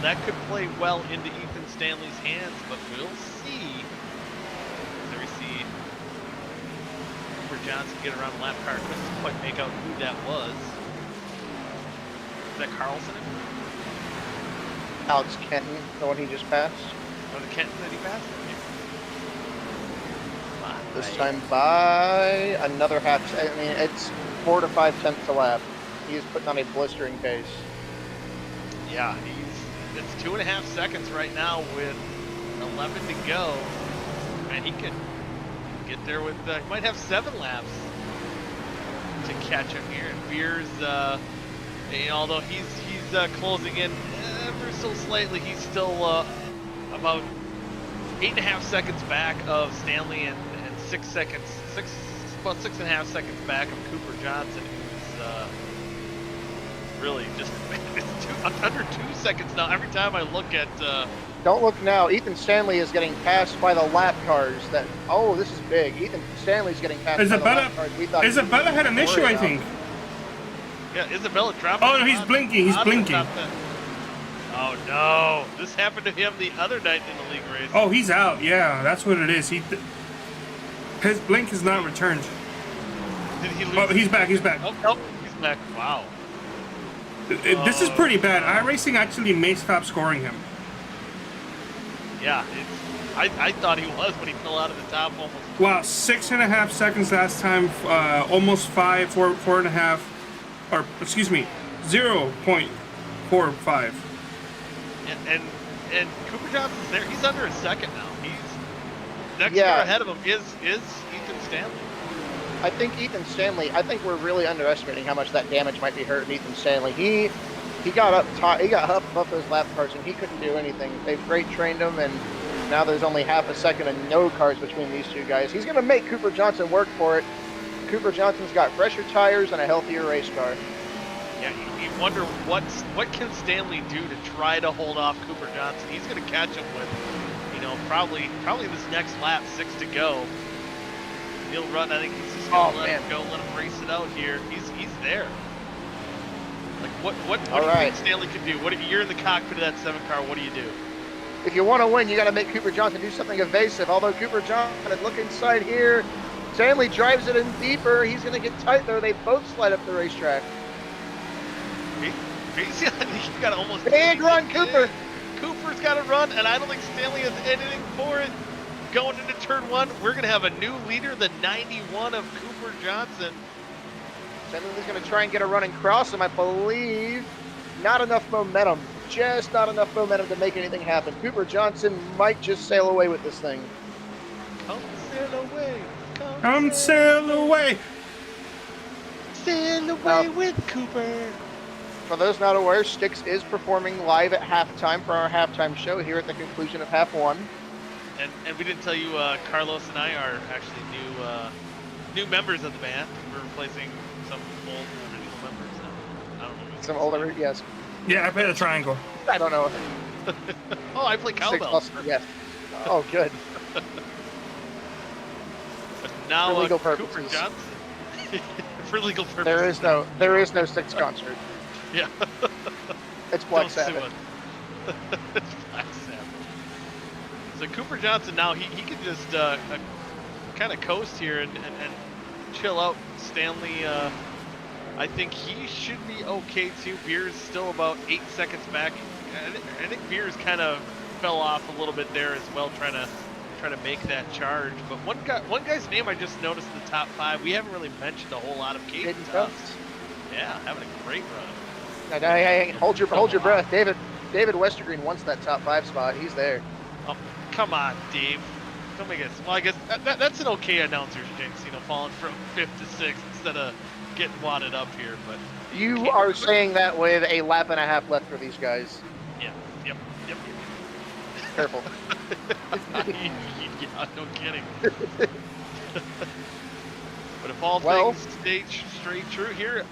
That could play well into Ethan Stanley's hands, but we'll see. There we see Cooper Johnson get around the lap car. Couldn't quite make out who that was. Is that Carlson? Alex Kenton, the one he just passed. Was it Kenton that he passed? This time by another half. I mean, it's 4 to 5 tenths a lap. He's putting on a blistering pace. Yeah, it's 2.5 seconds right now with 11 to go, and he could get there with. He might have 7 laps to catch him here. And Beers, although he's closing in ever so slightly, he's still about 8.5 seconds back of Stanley and 6 seconds, about 6.5 seconds back of Cooper Johnson, who's really just it's under 2 seconds now. Every time I look at. Don't look now. Ethan Stanley is getting passed by the lap cars. This is big. Ethan Stanley's getting passed by the lap cars. Isabella had an issue, I think. Yeah, Isabella dropped. Oh no, he's blinking. He's blinking. Oh no! This happened to him the other night in the league race. Oh, he's out. Yeah, that's what it is. His blink is not returned. Did he lose? Oh, he's back. He's back. Oh, he's back. Wow. This is pretty bad. iRacing actually may stop scoring him. Yeah, I thought he was, but he fell out of the top almost. Wow, 6.5 seconds last time. Almost 5, 4.5, or excuse me, 0.45. And Cooper Johnson's there. He's under a second now. He's next car ahead of him is Ethan Stanley. I think we're really underestimating how much that damage might be hurting Ethan Stanley. He got up above those lap cars and he couldn't do anything. They've freight trained him, and now there's only half a second and no cars between these two guys. He's going to make Cooper Johnson work for it. Cooper Johnson's got fresher tires and a healthier race car. Yeah, you wonder what can Stanley do to try to hold off Cooper Johnson. He's going to catch him with, probably this next lap, 6 to go. He'll run. I think he's just going to let him go, let him race it out here. He's there. Like what do you think Stanley can do? You're in the cockpit of that 7 car. What do you do? If you want to win, you got to make Cooper Johnson do something evasive. Although Cooper Johnson, look inside here. Stanley drives it in deeper. He's going to get tight there. They both slide up the racetrack. He's got almost big run, Cooper. Cooper's got to run, and I don't think Stanley has anything for it. Going into turn 1, we're going to have a new leader, the 91 of Cooper Johnson. Stanley's going to try and get a running cross him, I believe. Not enough momentum. Just not enough momentum to make anything happen. Cooper Johnson might just sail away with this thing. Come sail away. Come sail away. Sail away with Cooper. For those not aware, Styx is performing live at halftime for our halftime show here at the conclusion of half one. And we didn't tell you, Carlos and I are actually new members of the band. We're replacing some old original members. I don't know. Some older, yes. Yeah, I played a triangle. I don't know. Oh, I play cowbell. Yes. Oh, good. But now For legal Cooper purposes. Johnson. For legal purposes. There is no Styx concert. Yeah. It's Black Don't sue Sabbath. us. It's Black Sabbath. So Cooper Johnson now he can just kind of coast here and chill out. Stanley, I think he should be okay too. Beers still about 8 seconds back. I think Beers kind of fell off a little bit there as well, trying to make that charge. But one guy's name I just noticed in the top 5. We haven't really mentioned a whole lot of Caden Tufts. Yeah, having a great run. Hey, hold your breath, David Westergreen wants that top 5 spot. He's there. Oh, come on, Dave. Don't make it. Well, I guess that's an okay announcer's jinx, falling from 5th to 6th instead of getting wadded up here. But You are saying that with a lap and a half left for these guys. Yep. Careful. Yeah, no kidding. But if all things stay straight true here,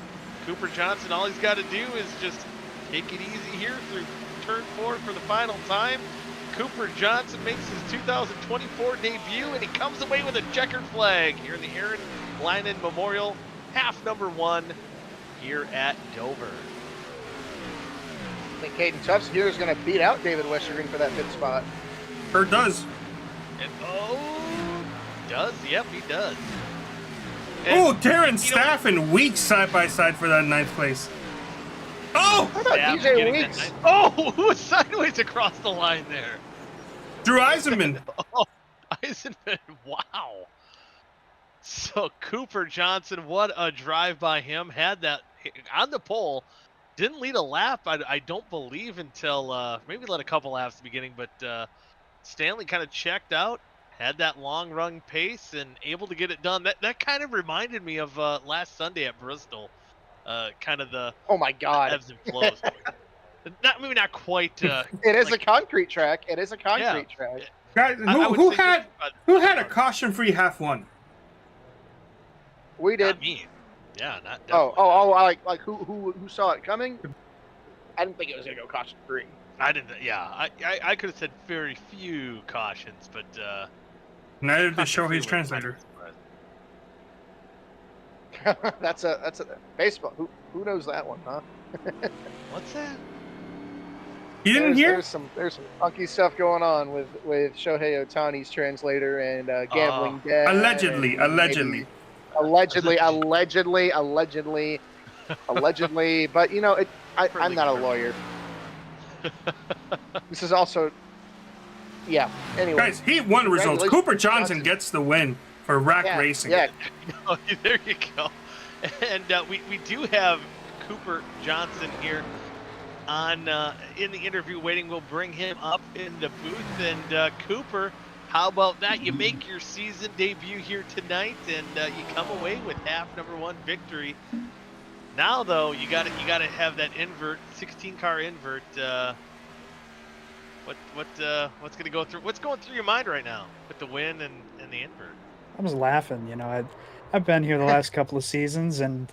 Cooper Johnson, all he's got to do is just take it easy here through turn 4 for the final time. Cooper Johnson makes his 2024 debut, and he comes away with a checkered flag here in the Aaron Leinemann Memorial, half number 1 here at Dover. I think Caden Tufts here is going to beat out David Westergreen for that 5th spot. Or does. And does? Yep, he does. Oh, Darren Staff and Weeks side by side for that 9th place. Oh! How about Staff DJ getting Weeks? that Oh, who was sideways across the line there? Drew Eisenman. Oh, Eisenman, wow. So Cooper Johnson, what a drive by him. Had that on the pole. Didn't lead a lap, I don't believe, until maybe led a couple laps at the beginning, but Stanley kind of checked out, had that long run pace, and able to get it done. That kind of reminded me of last Sunday at Bristol. Kind of the Oh my God! ebbs and flows. Maybe not quite. It is a concrete track. It is a concrete track. Guys, I would who say had a caution-free half one? We did. Not me. Yeah, not. Like who saw it coming? I didn't think it was gonna go caution free. I didn't. Yeah, I could have said very few cautions, but Neither did Shohei's translator. That's a baseball. Who knows that one, huh? What's that? You didn't hear? There's some funky stuff going on with Shohei Ohtani's translator and gambling dad. Allegedly. But I'm not a lawyer. This is also, yeah. Anyway, Guys, Heat 1 results. Cooper Johnson gets the win for Rack Racing. Yeah. Oh, there you go. And we do have Cooper Johnson here on in the interview waiting. We'll bring him up in the booth. And Cooper, how about that? You make your season debut here tonight, and you come away with half number 1 victory. Now though, you got to have that invert, 16-car invert. What's going to go through? What's going through your mind right now with the win and the invert? I was laughing. I've been here the last couple of seasons and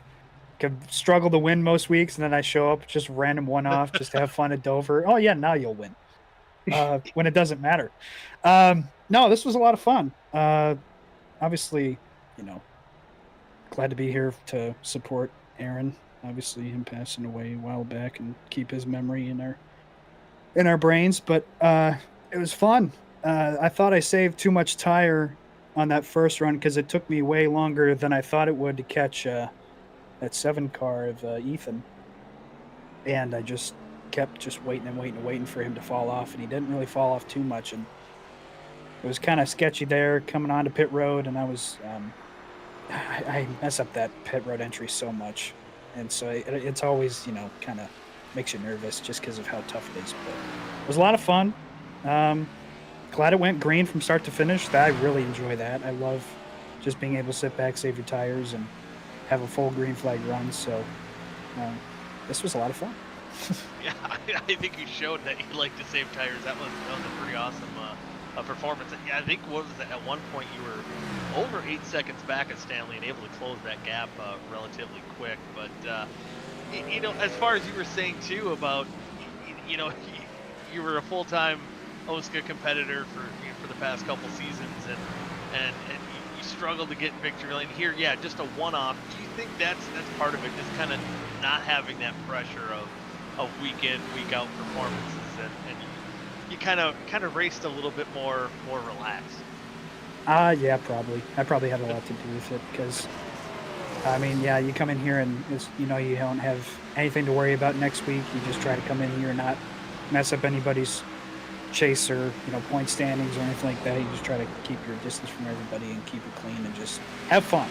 could struggle to win most weeks, and then I show up just random one-off just to have fun at Dover. Oh yeah, now you'll win. When it doesn't matter. No, this was a lot of fun. Obviously, glad to be here to support Aaron. Obviously, him passing away a while back, and keep his memory in our brains. But it was fun. I thought I saved too much tire on that first run because it took me way longer than I thought it would to catch that 7-car of Ethan. And I just kept waiting for him to fall off, and he didn't really fall off too much. And it was kind of sketchy there coming onto pit road, and I was I mess up that pit road entry so much, and so it's always kind of makes you nervous just because of how tough it is. But it was a lot of fun. Glad it went green from start to finish. I really enjoy that. I love just being able to sit back, save your tires, and have a full green flag run. So this was a lot of fun. Yeah, I think you showed that you like to save tires. That was a pretty awesome performance. Yeah, I think what was that? At one point you were over 8 seconds back at Stanley and able to close that gap relatively quick. But you know, as far as you were saying too about you know you were a full-time OSCA competitor for the past couple seasons and you struggled to get victory lane here. Yeah, just a one-off. Do you think that's part of it? Just kind of not having that pressure of week in, week out performances, and you kind of raced a little bit more relaxed. Yeah, probably. I probably had a lot to do with it because, I mean, yeah, you come in here and you know you don't have anything to worry about next week. You just try to come in here and not mess up anybody's chase or point standings or anything like that. You just try to keep your distance from everybody and keep it clean and just have fun.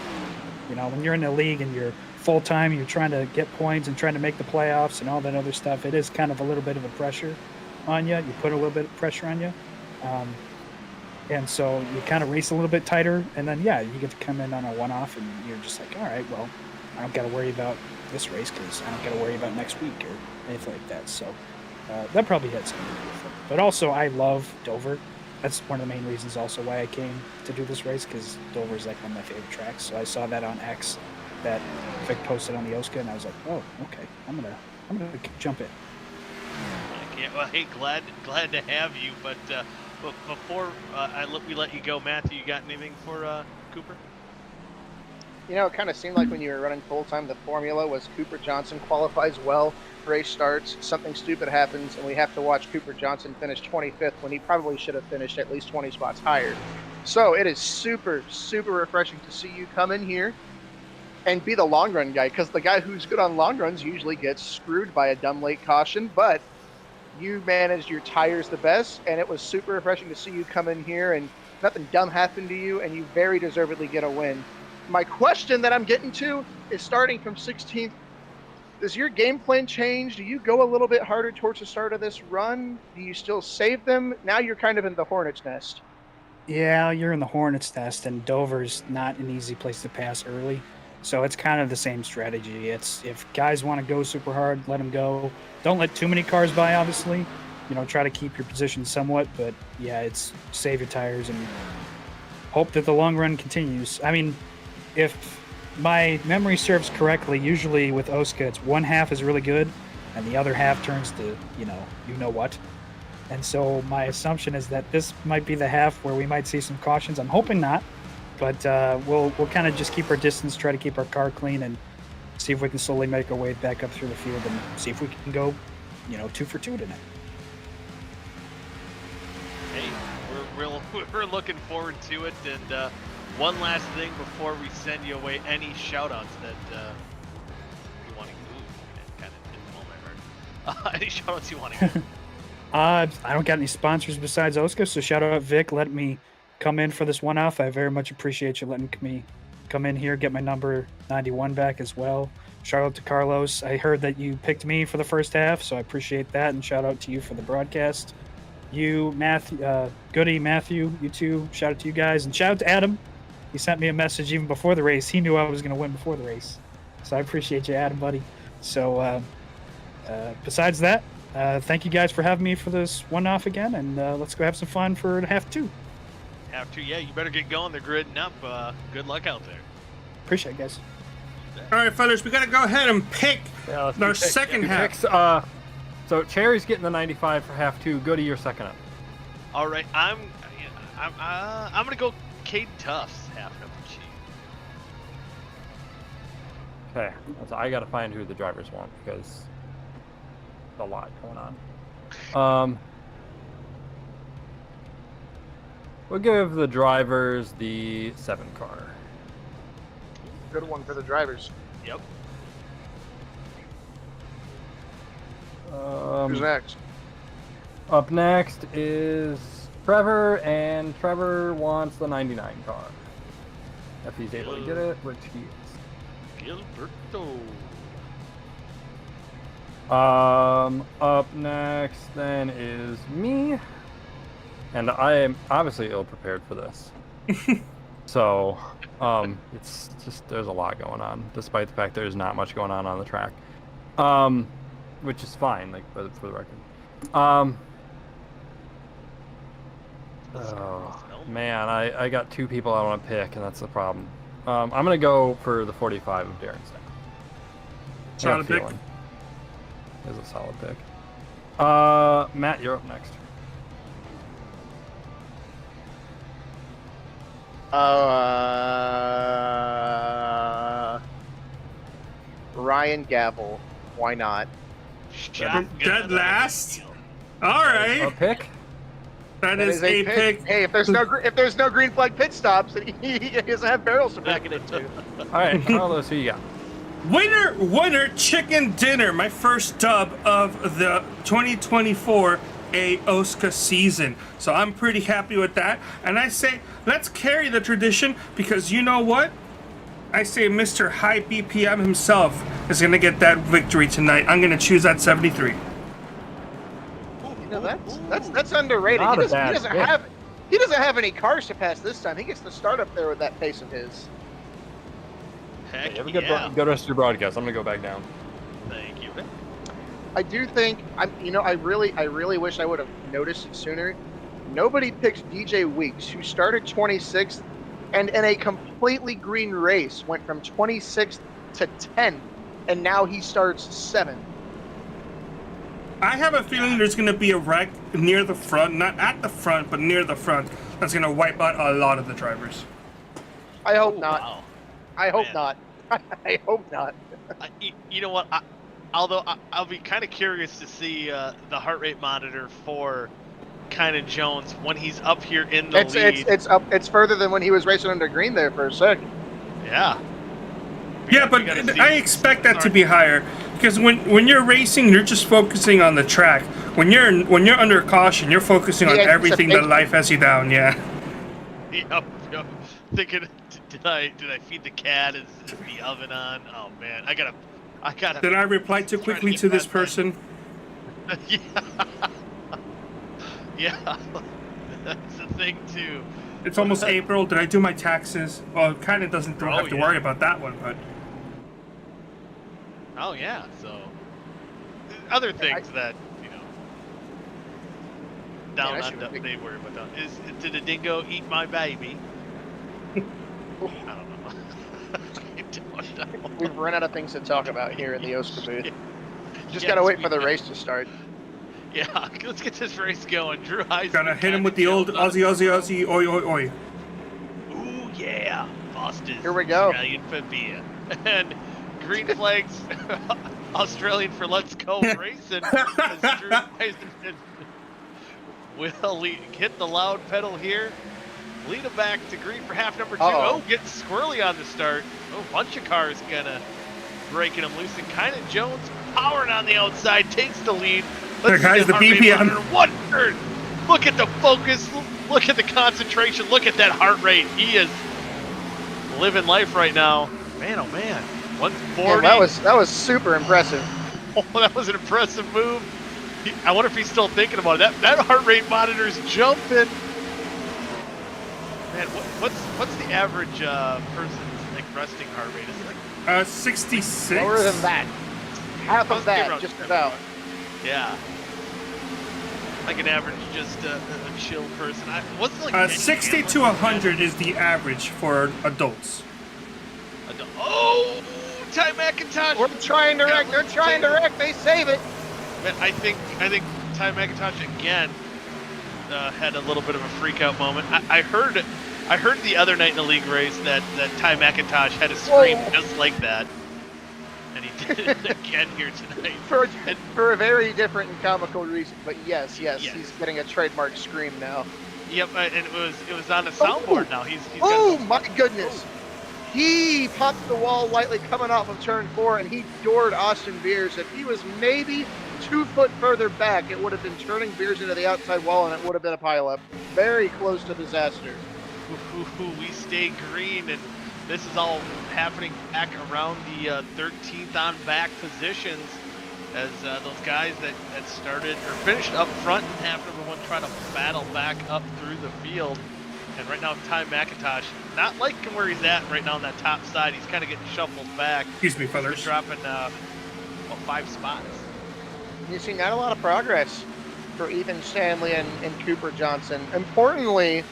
You know, when you're in the league and you're full time, you're trying to get points and trying to make the playoffs and all that other stuff. It is kind of a little bit of a pressure on you. You put a little bit of pressure on you. And so you kind of race a little bit tighter, and then, yeah, you get to come in on a one-off, and you're just like, all right, well, I don't got to worry about this race because I don't got to worry about next week or anything like that. So that probably had something to do with it. But also, I love Dover. That's one of the main reasons also why I came to do this race, because Dover is like one of my favorite tracks. So I saw that on X that Vic posted on the OSCA, and I was like, oh, okay, I'm gonna jump in. Well, hey, glad to have you, but before we let you go, Matthew, you got anything for Cooper? You know, it kind of seemed like when you were running full-time, the formula was Cooper Johnson qualifies well, race starts, something stupid happens, and we have to watch Cooper Johnson finish 25th when he probably should have finished at least 20 spots higher. So it is super, super refreshing to see you come in here and be the long run guy, because the guy who's good on long runs usually gets screwed by a dumb late caution, but you managed your tires the best, and it was super refreshing to see you come in here and nothing dumb happened to you, and you very deservedly get a win. My question that I'm getting to is, starting from 16th, does your game plan change? Do you go a little bit harder towards the start of this run? Do you still save them? Now you're kind of in the hornet's nest. Yeah, you're in the hornet's nest, and Dover's not an easy place to pass early. So it's kind of the same strategy. It's if guys want to go super hard, let them go. Don't let too many cars by, obviously. Try to keep your position somewhat, but yeah, it's save your tires and hope that the long run continues. I mean, if my memory serves correctly, usually with OSCA, it's one half is really good, and the other half turns to, you know what. And so my assumption is that this might be the half where we might see some cautions. I'm hoping not, but we'll kind of just keep our distance, try to keep our car clean, and see if we can slowly make our way back up through the field and see if we can go, 2 for 2 tonight. Hey, we're looking forward to it. And one last thing before we send you away, any shout-outs that you want to do? Kind of didn't hold my heart. Any shout-outs you want to give? I don't got any sponsors besides OSCA, so shout out Vic, letting me come in for this one-off. I very much appreciate you letting me come in here, get my number 91 back as well. Shout out to Carlos. I heard that you picked me for the first half, so I appreciate that, and shout out to you for the broadcast. You, Goody, Matthew, you too. Shout out to you guys, and shout out to Adam. He sent me a message even before the race. He knew I was going to win before the race, so I appreciate you, Adam, buddy. So besides that, thank you guys for having me for this one-off again, and let's go have some fun for half two. Half two, yeah, you better get going. They're gridding up. Good luck out there. Appreciate it, guys. All right, fellas, we got to go ahead and pick our second half. Picks, so Cherry's getting the 95 for half two. Goody, you're second up. All right, I'm gonna go Caden Tufts half number G. Okay, so I got to find who the drivers want because there's a lot going on. We'll give the drivers the 7 car. Good one for the drivers. Yep. Who's next? Up next is Trevor, and Trevor wants the 99 car. If he's able to get it, which he is. Gilberto. Up next then is me. And I am obviously ill-prepared for this. So, it's just, there's a lot going on, despite the fact there's not much going on the track. Which is fine, like for the record. Oh man, I got two people I want to pick, and that's the problem. I'm gonna go for the 45 of Darren's now. Solid pick. Is a solid pick. Matt, you're up next. Ryan Gavel. Why not? Dead last. All right. A pick. That is a pick. Hey, if there's no green flag pit stops, then he doesn't have barrels to back it into. All right, Carlos, who you got? Winner, chicken dinner. My first dub of the 2024 OSCA season. So I'm pretty happy with that. And I say, let's carry the tradition, because you know what? I say Mr. High BPM himself is going to get that victory tonight. I'm going to choose that 73. You know, that's underrated. He doesn't have any cars to pass this time. He gets to start up there with that pace of his. Heck Have a yeah. good rest of your broadcast. I'm gonna go back down. Thank you. I do think I really wish I would have noticed it sooner. Nobody picks DJ Weeks, who started 26th and in a completely green race went from 26th to 10th, and now he starts 7th. I have a feeling there's going to be a wreck near the front, not at the front, but near the front, that's going to wipe out a lot of the drivers. I hope not. Wow. I hope Man. not. I hope not. You know what? I'll be kind of curious to see the heart rate monitor for Kynan Jones when he's up here in the lead. It's further than when he was racing under green there for a second. Yeah. Yeah, but I expect that to be higher, because when you're racing, you're just focusing on the track. When you're under caution, you're focusing on everything that life has you down. Yeah. Yep. Thinking, did I feed the cat? Is the oven on? Oh man, I gotta. Did I reply too quickly to this person? Yeah. Yeah. That's the thing too. It's almost April. Did I do my taxes? Well, it kind of don't have to worry about that one, but. Oh yeah, so other things that down under they worry about that. Is did a dingo eat my baby? I don't know. We've run out of things to talk about here in the OSCA booth. Just gotta wait for the race to start. Yeah, let's get this race going. Drew Heisman. Gotta hit him with the old Aussie, oi, oi, oi. Ooh, yeah. Foster's Here we go. Australian for beer. And green flags, Australian for let's go racing. As Drew Heisman will hit the loud pedal here. Lead him back to green for half number 2. Oh, getting squirrely on the start. Oh, a bunch of cars gonna breaking him loose. And Kynan Jones powering on the outside takes the lead. There, guys, the BPM. 1/3. Look at the focus. Look at the concentration. Look at that heart rate. He is living life right now. Man, oh man. 140. Yeah, that was super impressive. Oh, that was an impressive move. I wonder if he's still thinking about it. That heart rate monitor's jumping. Man, what's the average person's like resting heart rate? Is it like 66? Lower than that. Half of that, just about. Yeah. Like an average, just a chill person. What's like 60 to 100 is the average for adults. Oh, Ty McIntosh. We're trying to wreck. They're trying to wreck. They save it. Man, I think Ty McIntosh again had a little bit of a freak out moment. I heard the other night in the league race that Ty McIntosh had a scream just like that. And he did it again here tonight. For a very different and comical reason, but yes, he's getting a trademark scream now. Yep, and it was on the soundboard now. He's oh my goodness! He popped the wall lightly coming off of turn 4, and he doored Austin Beers. If he was maybe 2 foot further back, it would have been turning Beers into the outside wall, and it would have been a pileup. Very close to disaster. We stay green, and this is all happening back around the 13th on back positions as those guys that started or finished up front in half number 1 try to battle back up through the field. And right now, Ty McIntosh, not liking where he's at right now on that top side. He's kind of getting shuffled back. Excuse me, fellas. He's dropping 5 spots. You see not a lot of progress for Ethan Stanley and Cooper Johnson. Importantly,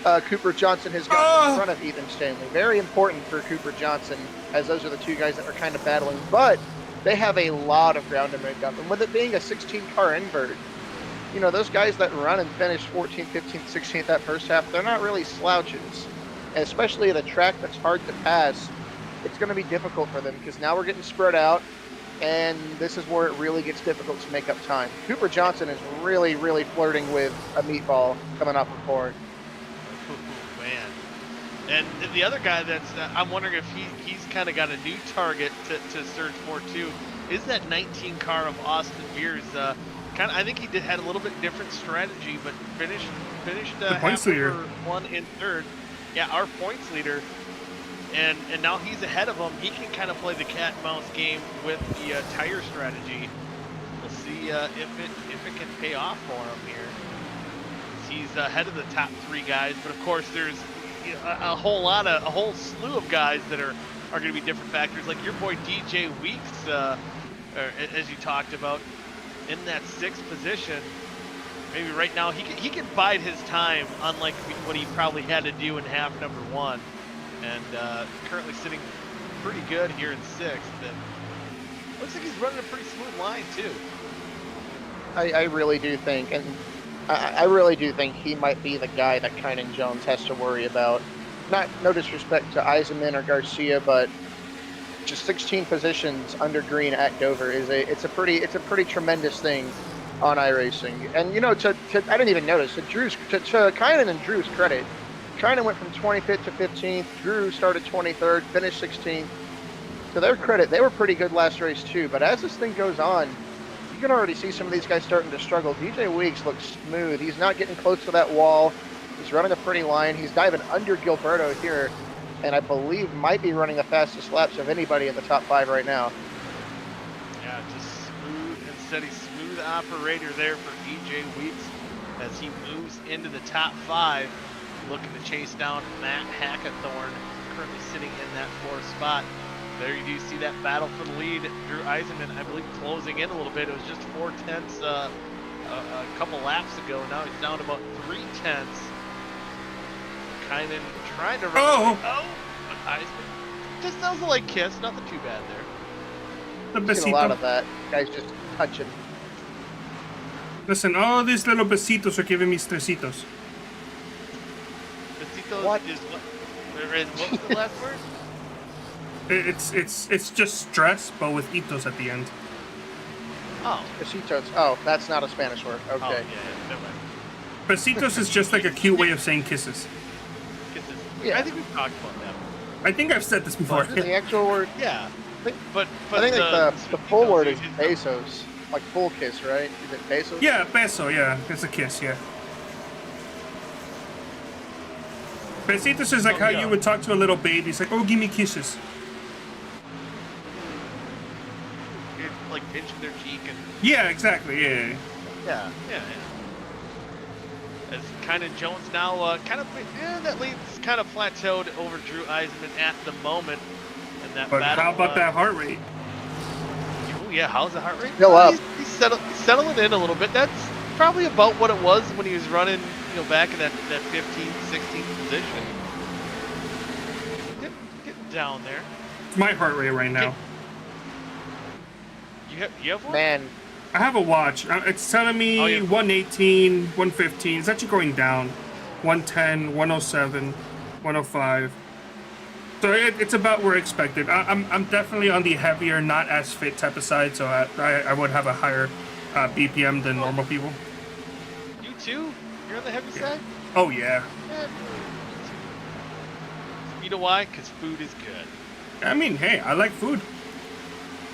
Cooper Johnson has gotten in front of Ethan Stanley. Very important for Cooper Johnson, as those are the two guys that are kind of battling. But they have a lot of ground to make up. And with it being a 16-car invert, you know, those guys that run and finish 14th, 15th, 16th that first half, they're not really slouches. And especially at a track that's hard to pass, it's going to be difficult for them because now we're getting spread out. And this is where it really gets difficult to make up time. Cooper Johnson is really, really flirting with a meatball coming off of board. Man. And the other guy that's, I'm wondering if he's kind of got a new target to search for too, is that 19 car of Austin Beers. I think he had a little bit different strategy, but finished the points leader. One in third. Yeah, our points leader. And now he's ahead of him. He can kind of play the cat and mouse game with the tire strategy. We'll see if it can pay off for him here. He's ahead of the top 3 guys, but of course there's a whole slew of guys that are going to be different factors. Like your boy DJ Weeks, as you talked about, in that 6th position. Maybe right now he can bide his time, unlike what he probably had to do in half number 1. And currently sitting pretty good here in 6th. And looks like he's running a pretty smooth line too. I really do think, and I really do think he might be the guy that Kynan Jones has to worry about. No disrespect to Eisenman or Garcia, but just 16 positions under green at Dover is a pretty tremendous thing on iRacing. And you know, I didn't even notice to Kynan and Drew's credit. Kynan went from 25th to 15th. Drew started 23rd, finished 16th. To their credit, they were pretty good last race too. But as this thing goes on, you can already see some of these guys starting to struggle. DJ Weeks looks smooth. He's not getting close to that wall. He's running a pretty line. He's diving under Gilberto here, and I believe might be running the fastest laps of anybody in the top 5 right now. Yeah, just smooth and steady, smooth operator there for DJ Weeks as he moves into the top 5. Looking to chase down Matt Hackathorn, currently sitting in that 4th spot. There you do see that battle for the lead. Drew Eisenman, I believe, closing in a little bit. It was just 4/10 a couple laps ago. Now he's down to about 3/10. Kynan trying to run. But Eisenman just does a light kiss. Nothing too bad there. I've seen a lot of that. Guys just touching. Listen, all these little besitos are giving me stresitos. What is what? What was the last word? It's just stress, but with itos at the end. Oh. Besitos. Oh, that's not a Spanish word. Okay. Oh, yeah, never mind. Besitos is just like a cute way of saying kisses. Kisses. Yeah. I think we've talked about that. I think I've said this before. The actual word. Yeah. But I think the full word is besos, like full kiss, right? Is it besos? Yeah, beso. Yeah, it's a kiss. Yeah. Besitos is like how you would talk to a little baby. It's like, oh, give me kisses. You're like pinching their cheek and. Yeah, exactly. Yeah. Yeah. As Kynan Jones now that lead's kind of plateaued over Drew Eisenman at the moment. And that But battle, how about that heart rate? Oh yeah, how's the heart rate? Still up. He's settling in a little bit. That's probably about what it was when he was running, back in that 15th, 16th position. Getting down there. It's my heart rate right now. You have one? Man, I have a watch. It's telling me 118, 115. It's actually going down. 110, 107, 105. So it's about where expected. I'm definitely on the heavier, not as fit type of side, so I would have a higher BPM than normal people. You too? You're on the heavy side? Oh, yeah. You know why? Because food is good. I mean, hey, I like food.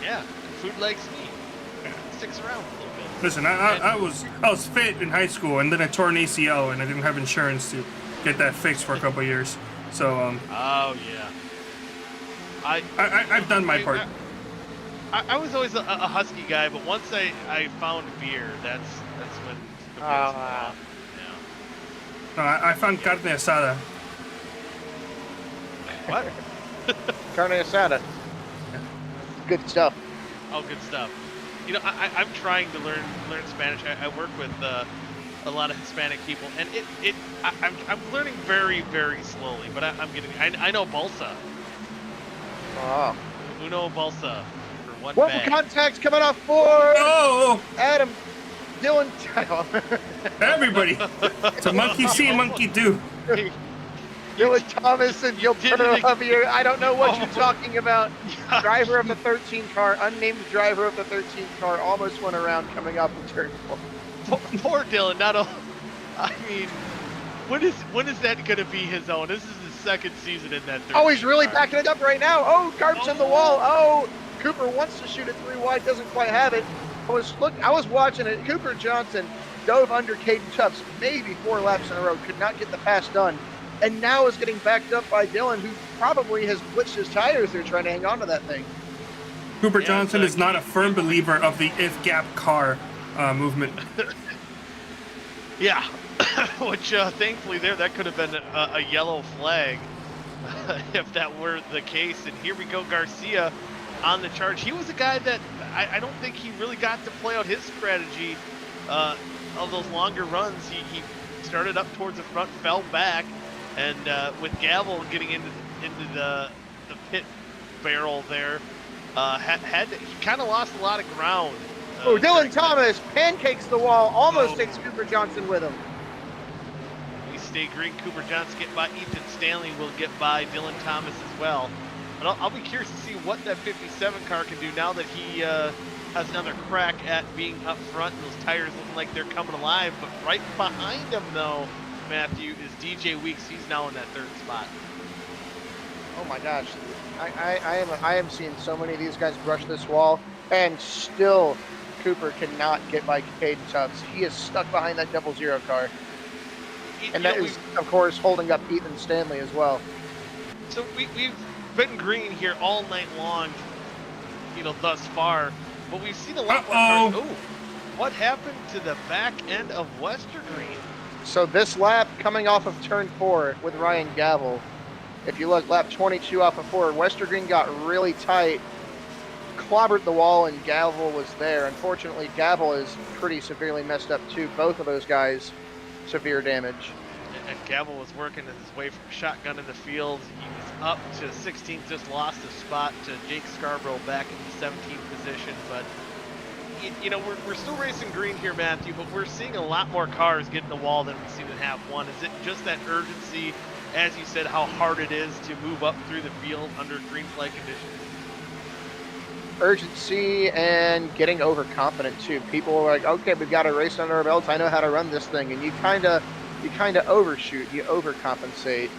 Yeah, and food likes me. It sticks around a little bit. Listen, I was fit in high school, and then I tore an ACL, and I didn't have insurance to get that fixed for a couple of years. So Oh yeah. I've done my part. I was always a husky guy, but once I found beer, that's when the beers went off. No, I found carne asada. What? carne asada. Good stuff. Oh, good stuff. You know, I'm trying to learn Spanish. I work with a lot of Hispanic people, and I'm learning very, very slowly. But I'm getting. I know balsa. Oh. Uno balsa for one What bag. contacts coming off board? Oh, Adam, Dylan. everybody. It's a monkey see, monkey do. Dylan Thomas and Gilberto Javier. I don't know what you're talking about. Driver of the 13 car, unnamed driver of the 13 car, almost went around coming up in turn 4. Poor Dylan. I mean, when is that going to be his own? This is his second season in that. Oh, he's really car. backing it up right now. Oh, Garb's in the wall. Oh, Cooper wants to shoot it 3 wide, doesn't quite have it. I was watching it. Cooper Johnson dove under Caden Tufts maybe 4 laps in a row, could not get the pass done, and now is getting backed up by Dylan, who probably has blitzed his tires. They're trying to hang on to that thing. Cooper Johnson is not a firm believer of the if gap car movement. Yeah, which thankfully that could have been a yellow flag if that were the case. And here we go, Garcia on the charge. He was a guy that I don't think he really got to play out his strategy of those longer runs. He started up towards the front, fell back, and with Gavel getting into the pit barrel there, he kind of lost a lot of ground. Dylan Thomas pancakes the wall, almost takes Cooper Johnson with him. We stay green. Cooper Johnson get by. Ethan Stanley will get by Dylan Thomas as well. But I'll be curious to see what that 57 car can do now that he has another crack at being up front and those tires looking like they're coming alive. But right behind him, though, Matthew, is DJ Weeks. He's now in that 3rd spot. Oh my gosh, I am seeing so many of these guys brush this wall, and still Cooper cannot get by Caden Tufts. He is stuck behind that 00 car, and that is, of course, holding up Ethan Stanley as well. So we've been green here all night long, thus far, but we've seen a lot more cars. Oh, what happened to the back end of Westergreen? So this lap coming off of turn 4 with Ryan Gavel, if you look, lap 22 off of 4, Westergreen got really tight, clobbered the wall, and Gavel was there. Unfortunately, Gavel is pretty severely messed up too. Both of those guys, severe damage. And Gavel was working his way from shotgun in the field. He was up to 16th, just lost a spot to Jake Scarborough back in the 17th position. But, we're still racing green here, Matthew, but we're seeing a lot more cars get in the wall than we've seen in half one. Is it just that urgency, as you said, how hard it is to move up through the field under green flag conditions? Urgency and getting overconfident too. People are like, okay, we've got a race under our belts. I know how to run this thing. And you kind of overshoot, you overcompensate.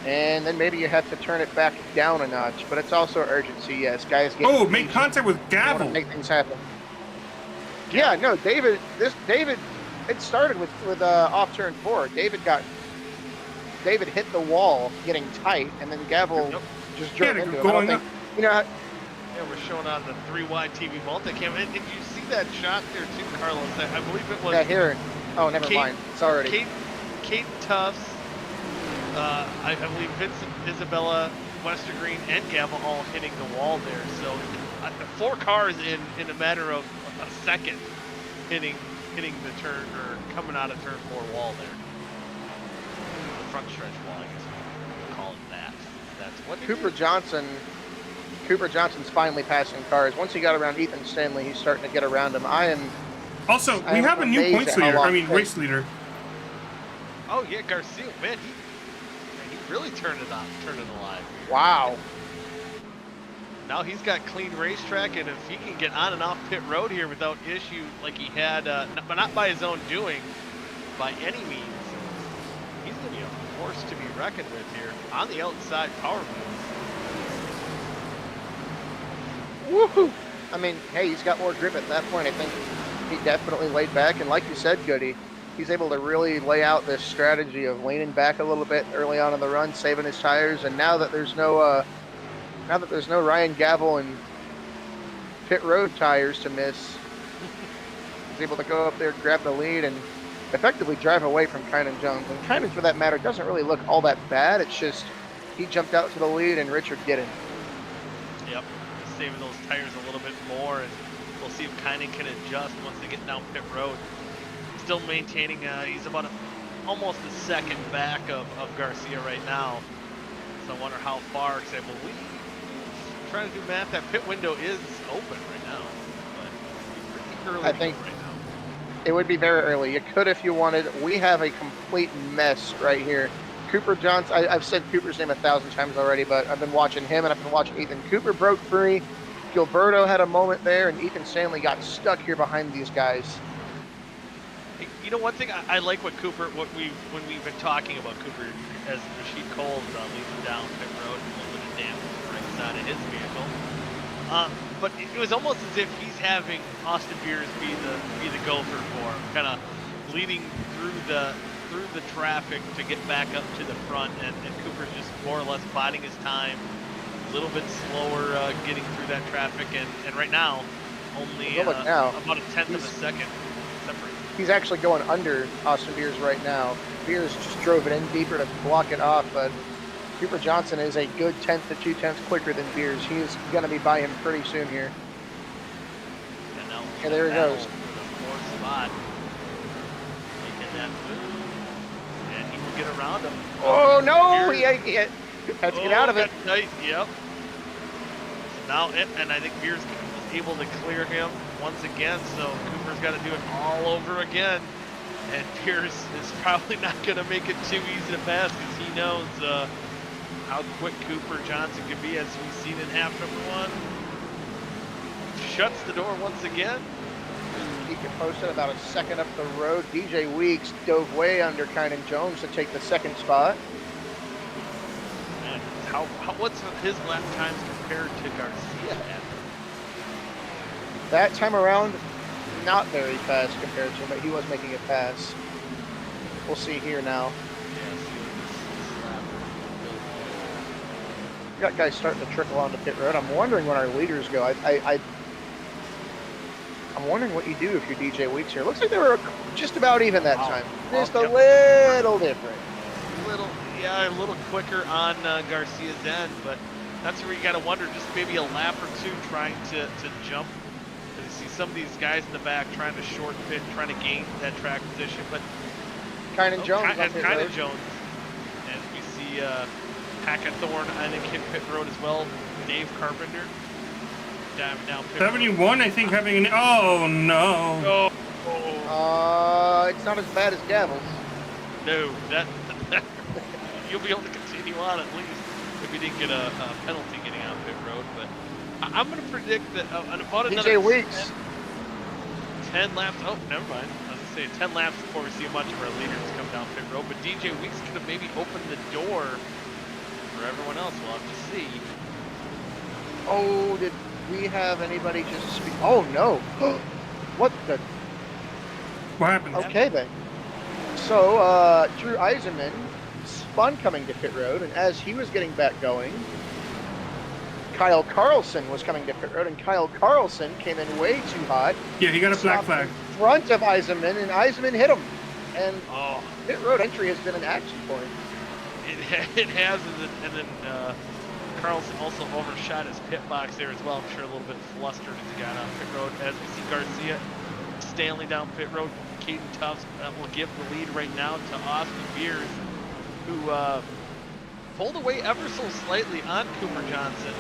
And then maybe you have to turn it back down a notch. But it's also urgency, yes. Guys get make contact with Gavel. Make things happen. Yeah, no, David, it started with off turn 4. David hit the wall getting tight, and then Gavel just drove into it. Going up. Yeah, we're showing on the 3-wide TV multicam. And did you see that shot there too, Carlos? I believe it was. Yeah, here. Oh, never mind. It's already. Caden Tufts, I believe Vincent, Isabella, Westergreen, and Gavel all hitting the wall there. So 4 cars in a matter of a second hitting the turn, or coming out of turn 4 wall there. The front stretch wall, I guess we'll call it that. That's what Cooper Johnson's finally passing cars. Once he got around Ethan Stanley, he's starting to get around him. We have a new points leader. Race leader. Oh yeah, Garcia, man, he really turned it alive. Wow. Now he's got clean racetrack, and if he can get on and off pit road here without issue like he had, but not by his own doing, by any means, he's going to be a force to be reckoned with here on the outside power move. Woohoo! I mean, hey, he's got more grip at that point. I think he definitely laid back, and like you said, Goody, he's able to really lay out this strategy of leaning back a little bit early on in the run, saving his tires, and now that there's no Ryan Gavel and pit road tires to miss, he's able to go up there, grab the lead, and effectively drive away from Kynan Jones. And Kynan, for that matter, doesn't really look all that bad. It's just he jumped out to the lead and Richard didn't. Yep. saving those tires a little bit more, and we'll see if Kynan can adjust once they get down pit road. Still maintaining, he's about almost a second back of Garcia right now. So I wonder how far, because I believe, trying to do math, that pit window is open right now. But it's pretty early I think right now. it would be very early. You could if you wanted. We have a complete mess right here. Cooper Johnson, I've said Cooper's name 1,000 times already, but I've been watching him and I've been watching Ethan. Cooper broke free. Gilberto had a moment there, and Ethan Stanley got stuck here behind these guys. Hey, you know, one thing I like what Cooper, when we've been talking about Cooper, as Rashid Cole's leading down pit road, a little bit of damage to the right side of his vehicle. But it was almost as if he's having Austin Beers be the gopher for him, kind of leading through the traffic to get back up to the front, and Cooper's just more or less biding his time, a little bit slower getting through that traffic, and right now only about a tenth of a second separate. He's actually going under Austin Beers right now. Beers just drove it in deeper to block it off, but Cooper Johnson is a good 1/10 to 2/10 quicker than Beers. He is going to be by him pretty soon here. And there he goes. Fourth spot. Making that move. And he will get around him. Oh, no! He had to get out of it. Tight. Yep. So now, and I think Beers was able to clear him once again, so Cooper's got to do it all over again. And Beers is probably not going to make it too easy to pass, because he knows how quick Cooper Johnson can be, as we've seen in half number one. Shuts the door once again. He can post it about a second up the road. DJ Weeks dove way under Kynan Jones to take the second spot. And what's his lap times compared to Garcia at? That time around, not very fast compared to him, but he was making it pass. We'll see here now. We got guys starting to trickle onto pit road. I'm wondering when our leaders go. I'm wondering what you do if you're DJ Weeks here. Looks like they were just about even that time. Just a little different. A little quicker on Garcia's end, but that's where you got to wonder, just maybe a lap or two trying to jump. You see some of these guys in the back trying to short pit, trying to gain that track position, but Kynan Jones. Kynan Jones. And we see Hackathorn, I think, hit pit road as well. Dave Carpenter. Down pit 71, road. I think, having an. Oh, no. It's not as bad as Gavel's. No, that you'll be able to continue on at least if you didn't get a penalty getting out pit road. But I'm going to predict that about another DJ Weeks. 10 laps. Oh, never mind. I was going to say 10 laps before we see a bunch of our leaders come down pit road. But DJ Weeks could have maybe opened the door for everyone else. We'll have to see. Oh, did we have anybody just speak? Oh, no. What the? What happened? Okay, then. So, Drew Eisenman spun coming to pit road, and as he was getting back going, Kyle Carlson was coming to pit road, and Kyle Carlson came in way too hot. Yeah, he got a black flag. In front of Eisenman, and Eisenman hit him. And pit road entry has been an action point. It has, and then Carlson also overshot his pit box there as well. I'm sure a little bit flustered as he got on pit road. As we see Garcia, Stanley down pit road, Caden Tufts will give the lead right now to Austin Beers, who pulled away ever so slightly on Cooper Johnson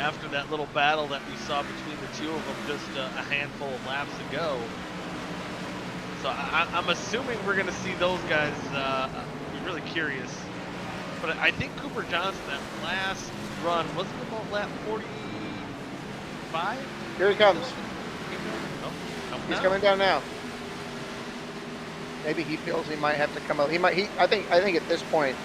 after that little battle that we saw between the two of them just a handful of laps ago. So I'm assuming we're going to see those guys. Be really curious. But I think Cooper Johnson, that last run, wasn't it about lap 45? Here he comes. He's down. coming down now. Maybe he feels he might have to come out. I think at this point,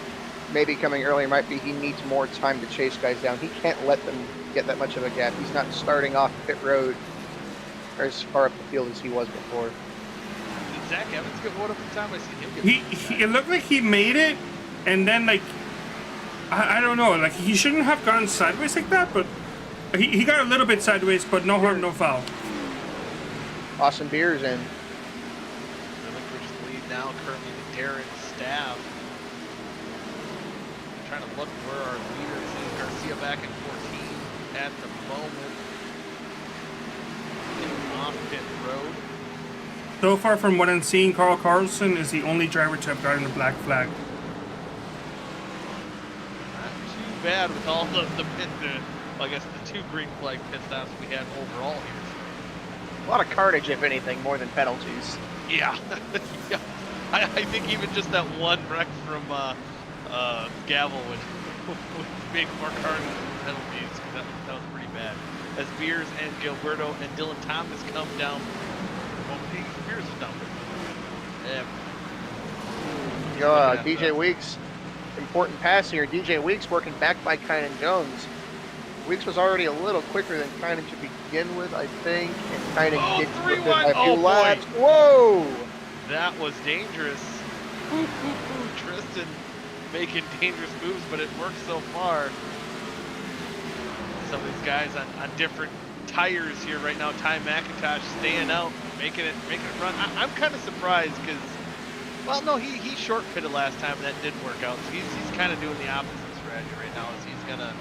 maybe coming earlier might be he needs more time to chase guys down. He can't let them get that much of a gap. He's not starting off pit road or as far up the field as he was before. Did Zach Evans get one up in time? I see him get It looked like he made it, and then like I don't know, like he shouldn't have gone sideways like that, but he got a little bit sideways, but no harm, no foul. Austin Beers in. Relinquished lead now currently to Darren Staff. Trying to look where our leader is. Garcia back in 14 at the moment. off pit road. So far from what I'm seeing, Carl Carlson is the only driver to have gotten the black flag. Not too bad with all of the pit, well, I guess the 2 green flag pit stops we had overall here. A lot of carnage, if anything, more than penalties. Yeah. Yeah. I think even just that one wreck from Gavel would make more carnage than penalties. That was pretty bad. As Beers and Gilberto and Dylan Thomas come down. Well, Beers is down. Yeah. DJ Weeks, important pass here. DJ Weeks working back by Kynan Jones. Weeks was already a little quicker than Kynan to begin with, I think. And Kynan gets three within wide. a few Oh, boy. laps. Whoa! That was dangerous. Tristan making dangerous moves, but it worked so far. Some of these guys on different tires here right now. Ty McIntosh staying out, making it run. I'm kind of surprised because, well, no, he short pitted last time and that didn't work out. So he's kind of doing the opposite strategy right now. As he's gonna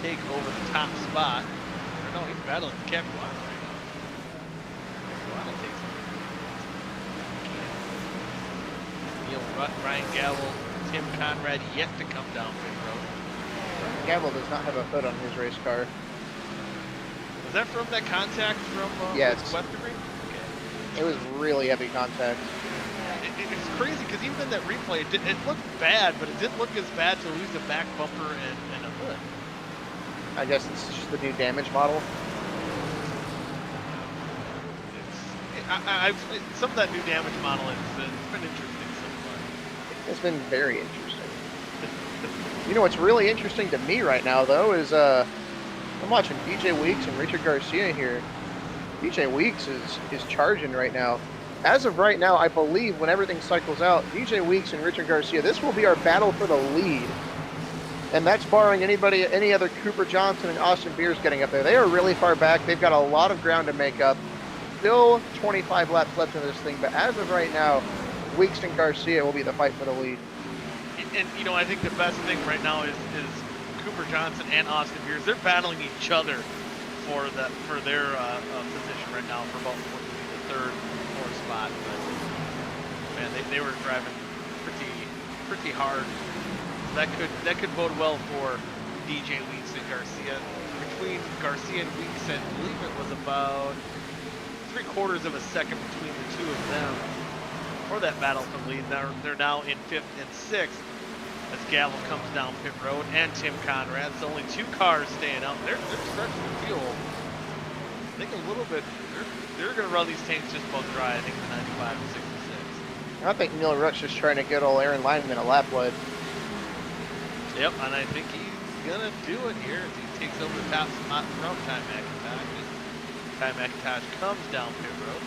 take over the top spot. Or no, he's battling Capuano right now. Capuano takes him. Neil Rutt, Ryan Gavel, Tim Conrad yet to come down pit road. Gavel does not have a foot on his race car. Was that from that contact from Yes. West Degree? Okay. It was really heavy contact. It's crazy because even in that replay, it looked bad, but it didn't look as bad to lose the back bumper and a hood. I guess this is just the new damage model. Some of that new damage model it's been interesting so far. It's been very interesting. You know what's really interesting to me right now, though, is I'm watching DJ Weeks and Richard Garcia here. DJ Weeks is charging right now. As of right now, I believe when everything cycles out, DJ Weeks and Richard Garcia, this will be our battle for the lead. And that's barring any other Cooper Johnson and Austin Beers getting up there. They are really far back. They've got a lot of ground to make up. Still 25 laps left in this thing, but as of right now, Weeks and Garcia will be the fight for the lead. And you know, I think the best thing right now is Cooper Johnson and Austin Beers. They're battling each other for their position right now for about the 3rd, 4th spot. But man, they were driving pretty hard. That could bode well for DJ Weeks and Garcia. Between Garcia and Weeks, I believe it was about 3/4 of a second between the two of them for that battle for the lead. They're now in 5th and 6th as Gavel comes down pit road, and Tim Conrad. So only 2 cars staying out. They're stretching the fuel. I think a little bit. They're going to run these tanks just about dry. I think the 95 and 66. I think Neil Rutt's just trying to get old Aaron Leinemann a lap lead. Yep, and I think he's gonna do it here as he takes over the top spot from Ty McIntosh. Ty McIntosh comes down pit road.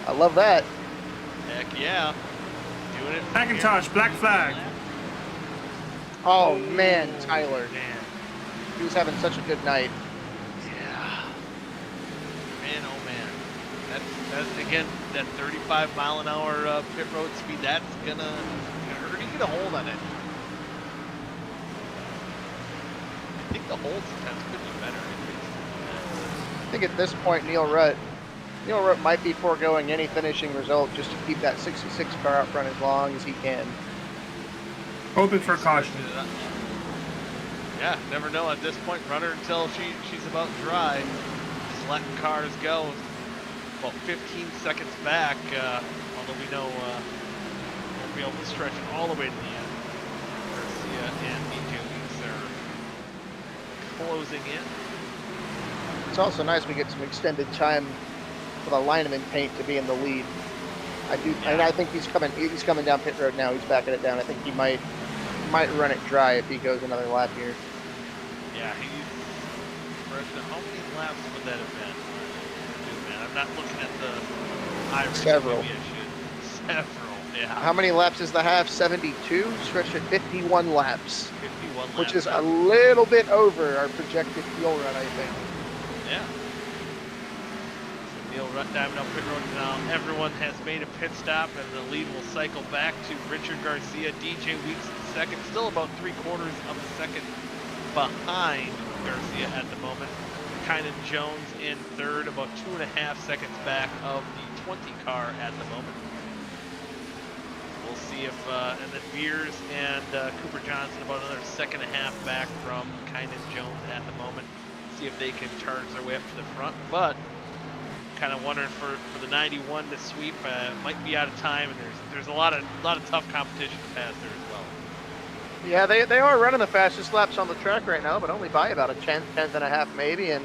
I love that. Heck yeah. Doing it. McIntosh, black flag. Oh man, Tyler. Man. He was having such a good night. Yeah. Man, oh man. That's again, that 35 mile an hour pit road speed, that's gonna hurt you get a hold on it. I think the hold sometimes could be better. I think at this point, Neil Rutt might be foregoing any finishing result just to keep that 66 car out front as long as he can. Hoping for a caution. Yeah, never know at this point. Run her until she's about dry. Just letting cars go. About 15 seconds back, although we know won't be able to stretch it all the way to the end. Garcia and DJ Weeks are closing in. It's also nice we get some extended time for the Leinemann paint to be in the lead. And I think he's coming down pit road now. He's backing it down. I think he might run it dry if he goes another lap here. Yeah, he's how many laps would that have been? Man, I'm not looking at the Irish. Several. Maybe I should. Several, yeah. How many laps is the half? 72? Stretched at 51 laps. 51 laps. Which is a little bit over our projected fuel run, I think. Yeah. So Neil Rutt diving up pit road now. Everyone has made a pit stop, and the lead will cycle back to Richard Garcia. DJ Weeks in second, still about 3/4 of a second behind Garcia at the moment. Kynan Jones in third, about 2.5 seconds back of the 20 car at the moment. We'll see if, and then Beers and Cooper Johnson about another 2.5 back from Kynan Jones at the moment. See if they can charge their way up to the front, but kind of wondering for the 91 to sweep, might be out of time, and there's a lot of tough competition to pass there as well. Yeah, they are running the fastest laps on the track right now, but only by about a tenth and a half maybe, and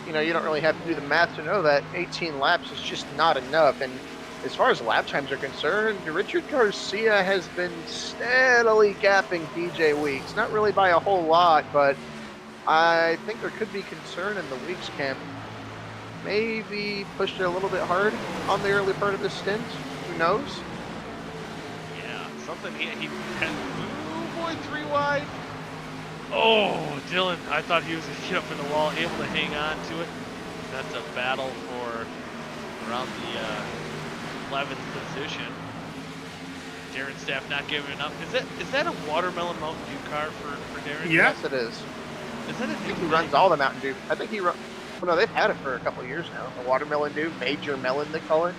you know, you don't really have to do the math to know that 18 laps is just not enough. And as far as lap times are concerned, Richard Garcia has been steadily gapping DJ Weeks. Not really by a whole lot, but I think there could be concern in the Weeks camp. Maybe pushed it a little bit hard on the early part of the stint. Who knows? Yeah, something he had. Oh boy, 3 wide. Oh, Dylan, I thought he was going to get up in the wall, able to hang on to it. That's a battle for around the 11th position. Darren Staff not giving up. Is that a watermelon Mountain Dew car for Darren? Yeah. Yes, it is. Is that a I think new he runs all the Mountain Dew. I think he runs. Well, no, they've had it for a couple of years now. The watermelon Dew, Major Melon, they call it.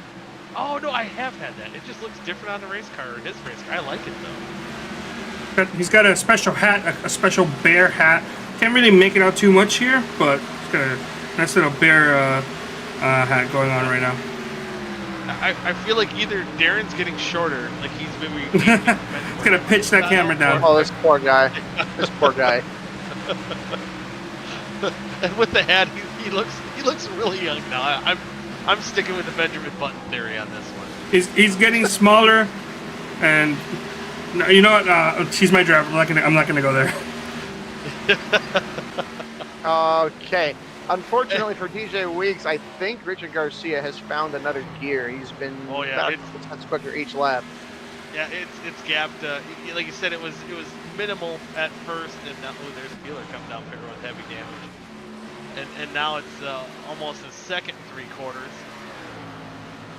Oh no, I have had that. It just looks different on the race car, or his race car. I like it though. He's got a special hat, a special bear hat. Can't really make it out too much here, but he's got a nice little bear hat going on right now. I feel like either Darren's getting shorter, like he's maybe. He's gonna pitch that camera down. Oh, this poor guy. This poor guy. And with the hat, he looks really young now. I'm sticking with the Benjamin Button theory on this one. He's getting smaller, and you know what? He's my driver. I'm not gonna go there. Okay. Unfortunately for DJ Weeks, I think Richard Garcia has found another gear. He's been about 6 times quicker each lap. Yeah, it's gapped. Like you said, it was minimal at first, and now there's a dealer coming down pit road with heavy damage, and now it's almost a second and 3/4.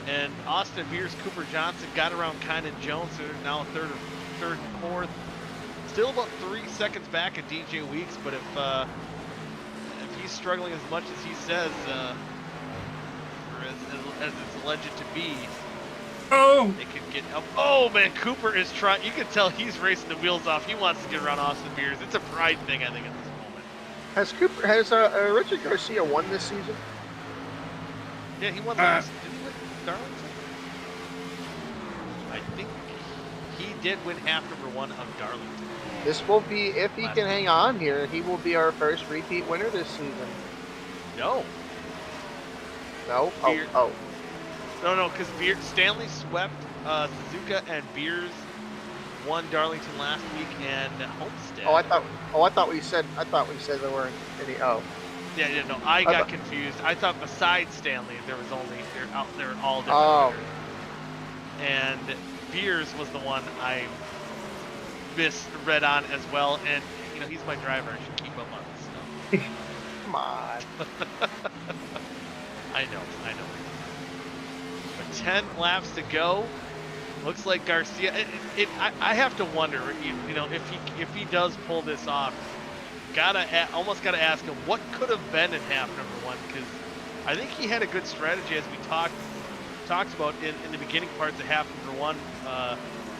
And Austin Beers, Cooper Johnson got around Kynan Jones. So they're now third and fourth. Still about 3 seconds back at DJ Weeks, but if he's struggling as much as he says, or as it's alleged to be, they could get up. Oh man, Cooper is trying. You can tell he's racing the wheels off. He wants to get around Austin Beers. It's a pride thing, I think, at this moment. Has Richard Garcia won this season? Yeah, he won last. Did he win Darlington? I think he did win half number 1 of Darlington. This will be, if he can hang on here, he will be our first repeat winner this season. No. No? Beer. Oh. No, because Stanley swept Suzuka, and Beers won Darlington last week and Homestead. I thought we said there weren't any. Oh. Yeah, no, I got confused. I thought besides Stanley, there was only they're all different. Oh. And Beers was the one I misread on as well, and you know he's my driver. I should keep up on this stuff. Come on. I know. But 10 laps to go. Looks like Garcia. I have to wonder, you know, if he does pull this off. Almost gotta ask him what could have been in half number 1, because I think he had a good strategy as we talked about in the beginning parts of half number 1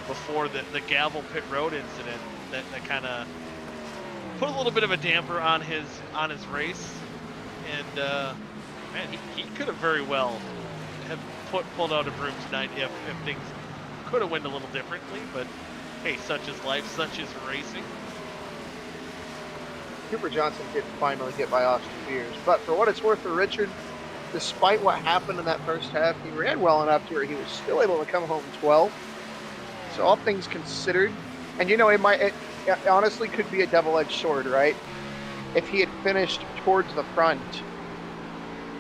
before the Gavel pit road incident that kind of put a little bit of a damper on his race, and man, he could have very well have pulled out a broom tonight if things could have went a little differently, but hey, such is life, such is racing. Cooper Johnson did finally get by Austin Beers, but for what it's worth for Richard, despite what happened in that first half, he ran well enough to where he was still able to come home 12. So all things considered, and you know, it honestly could be a double-edged sword, right? If he had finished towards the front,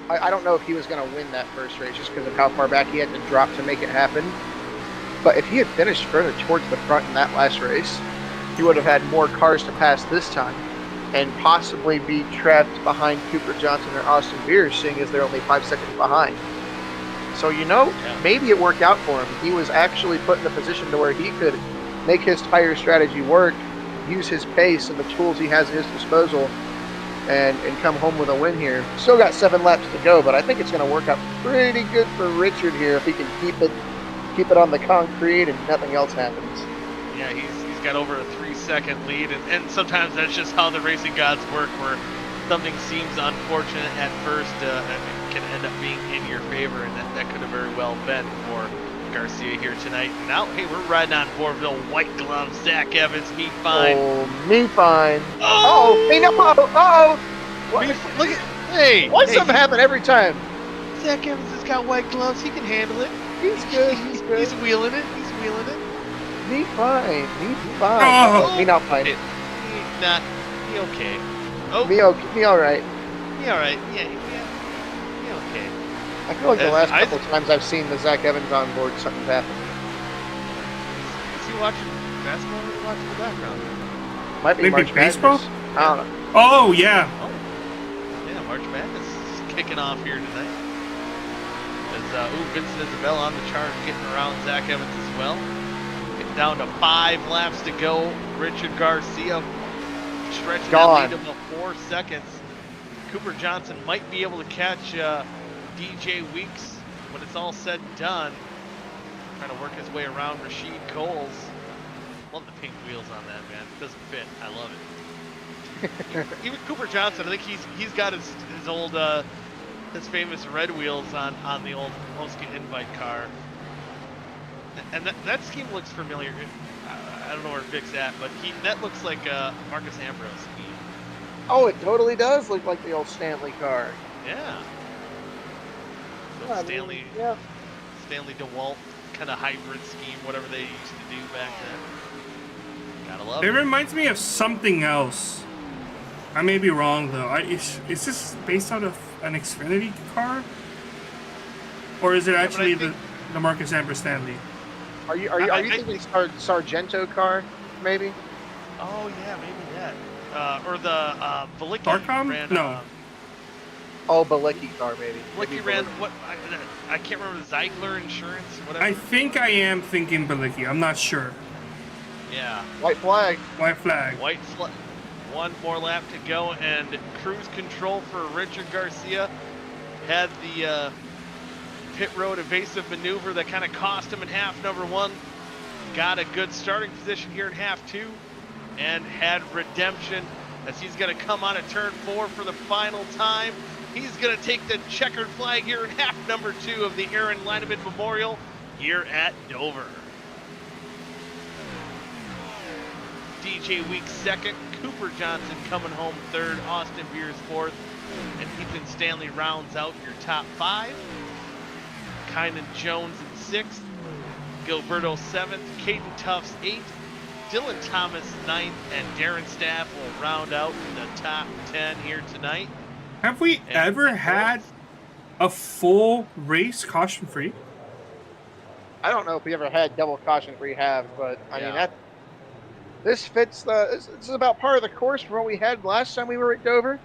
I don't know if he was going to win that first race just because of how far back he had to drop to make it happen. But if he had finished further towards the front in that last race, he would have had more cars to pass this time and possibly be trapped behind Cooper Johnson or Austin Beers, seeing as they're only 5 seconds behind. So, you know, maybe it worked out for him. He was actually put in a position to where he could make his tire strategy work, use his pace and the tools he has at his disposal, and come home with a win here. Still got 7 laps to go, but I think it's going to work out pretty good for Richard here if he can keep it on the concrete and nothing else happens. Yeah, he's got over a 3-second lead, and sometimes that's just how the racing gods work, where something seems unfortunate at first and it can end up being in your favor, and that could have very well been for Garcia here tonight. Now, hey, we're riding on board with the white glove, Zach Evans, me fine. Oh, me fine. Oh, me no. Look at, hey. Why hey, something happen every time? Zach Evans has got white gloves. He can handle it. He's good. He's good. He's wheeling it. He's wheeling it. Me fine. Me fine. Oh. Me not fine. He okay. Oh, Me okay. Me all right. he all right. Yeah, he okay. I feel like the last I- couple of times I've seen the Zach Evans on board, something's happened. Is he watching basketball or is he watching the background? Might be Maybe March baseball? Madness. I don't know. Oh, yeah. Oh, yeah, March Madness is kicking off here tonight. As Vincent Isabella on the charge, getting around Zach Evans as well. Getting down to 5 laps to go. Richard Garcia stretching that lead about 4 seconds. Cooper Johnson might be able to catch DJ Weeks when it's all said and done. Trying to work his way around Rashid Coles. Love the pink wheels on that, man. It doesn't fit. I love it. Even Cooper Johnson, I think he's got his old his famous red wheels on the old OSCA invite car. And that scheme looks familiar. I don't know where Vic's at, but that looks like Marcus Ambrose scheme. Oh, it totally does look like the old Stanley car. Yeah. So Yeah, I mean, Stanley yeah. Stanley DeWalt kind of hybrid scheme, whatever they used to do back then. Gotta love It it. reminds me of something else. I may be wrong, though. Is this based out of an Xfinity car? Or is it but I actually think- the Marcus Amber Stanley? Are you I thinking Sargento car, maybe? Oh yeah, maybe that. Or the Balicki Arcom? ran. No. Oh, Balicki car, maybe. Balicki Maybe ran Balicki. what? I can't remember. Zeigler Insurance, whatever. I think I am thinking Balicki. I'm not sure. Yeah. White flag. White flag. White flag. One more lap to go, and cruise control for Richard Garcia. Had the pit road evasive maneuver that kind of cost him in half number 1. Got a good starting position here in half 2, and had redemption as he's going to come on at turn 4 for the final time. He's going to take the checkered flag here in half number 2 of the Aaron Leinemann Memorial here at Dover. DJ Weeks 2nd, Cooper Johnson coming home 3rd, Austin Beers 4th, and Ethan Stanley rounds out your top 5. Kynan Jones in 6th, Gilberto 7th, Caden Tufts 8th, Dylan Thomas 9th, and Darren Staff will round out the top 10 here tonight. Have we And ever had a full race caution free? I don't know if we ever had double caution free halves, but I mean Yeah. this fits this is about part of the course from what we had last time we were at Dover.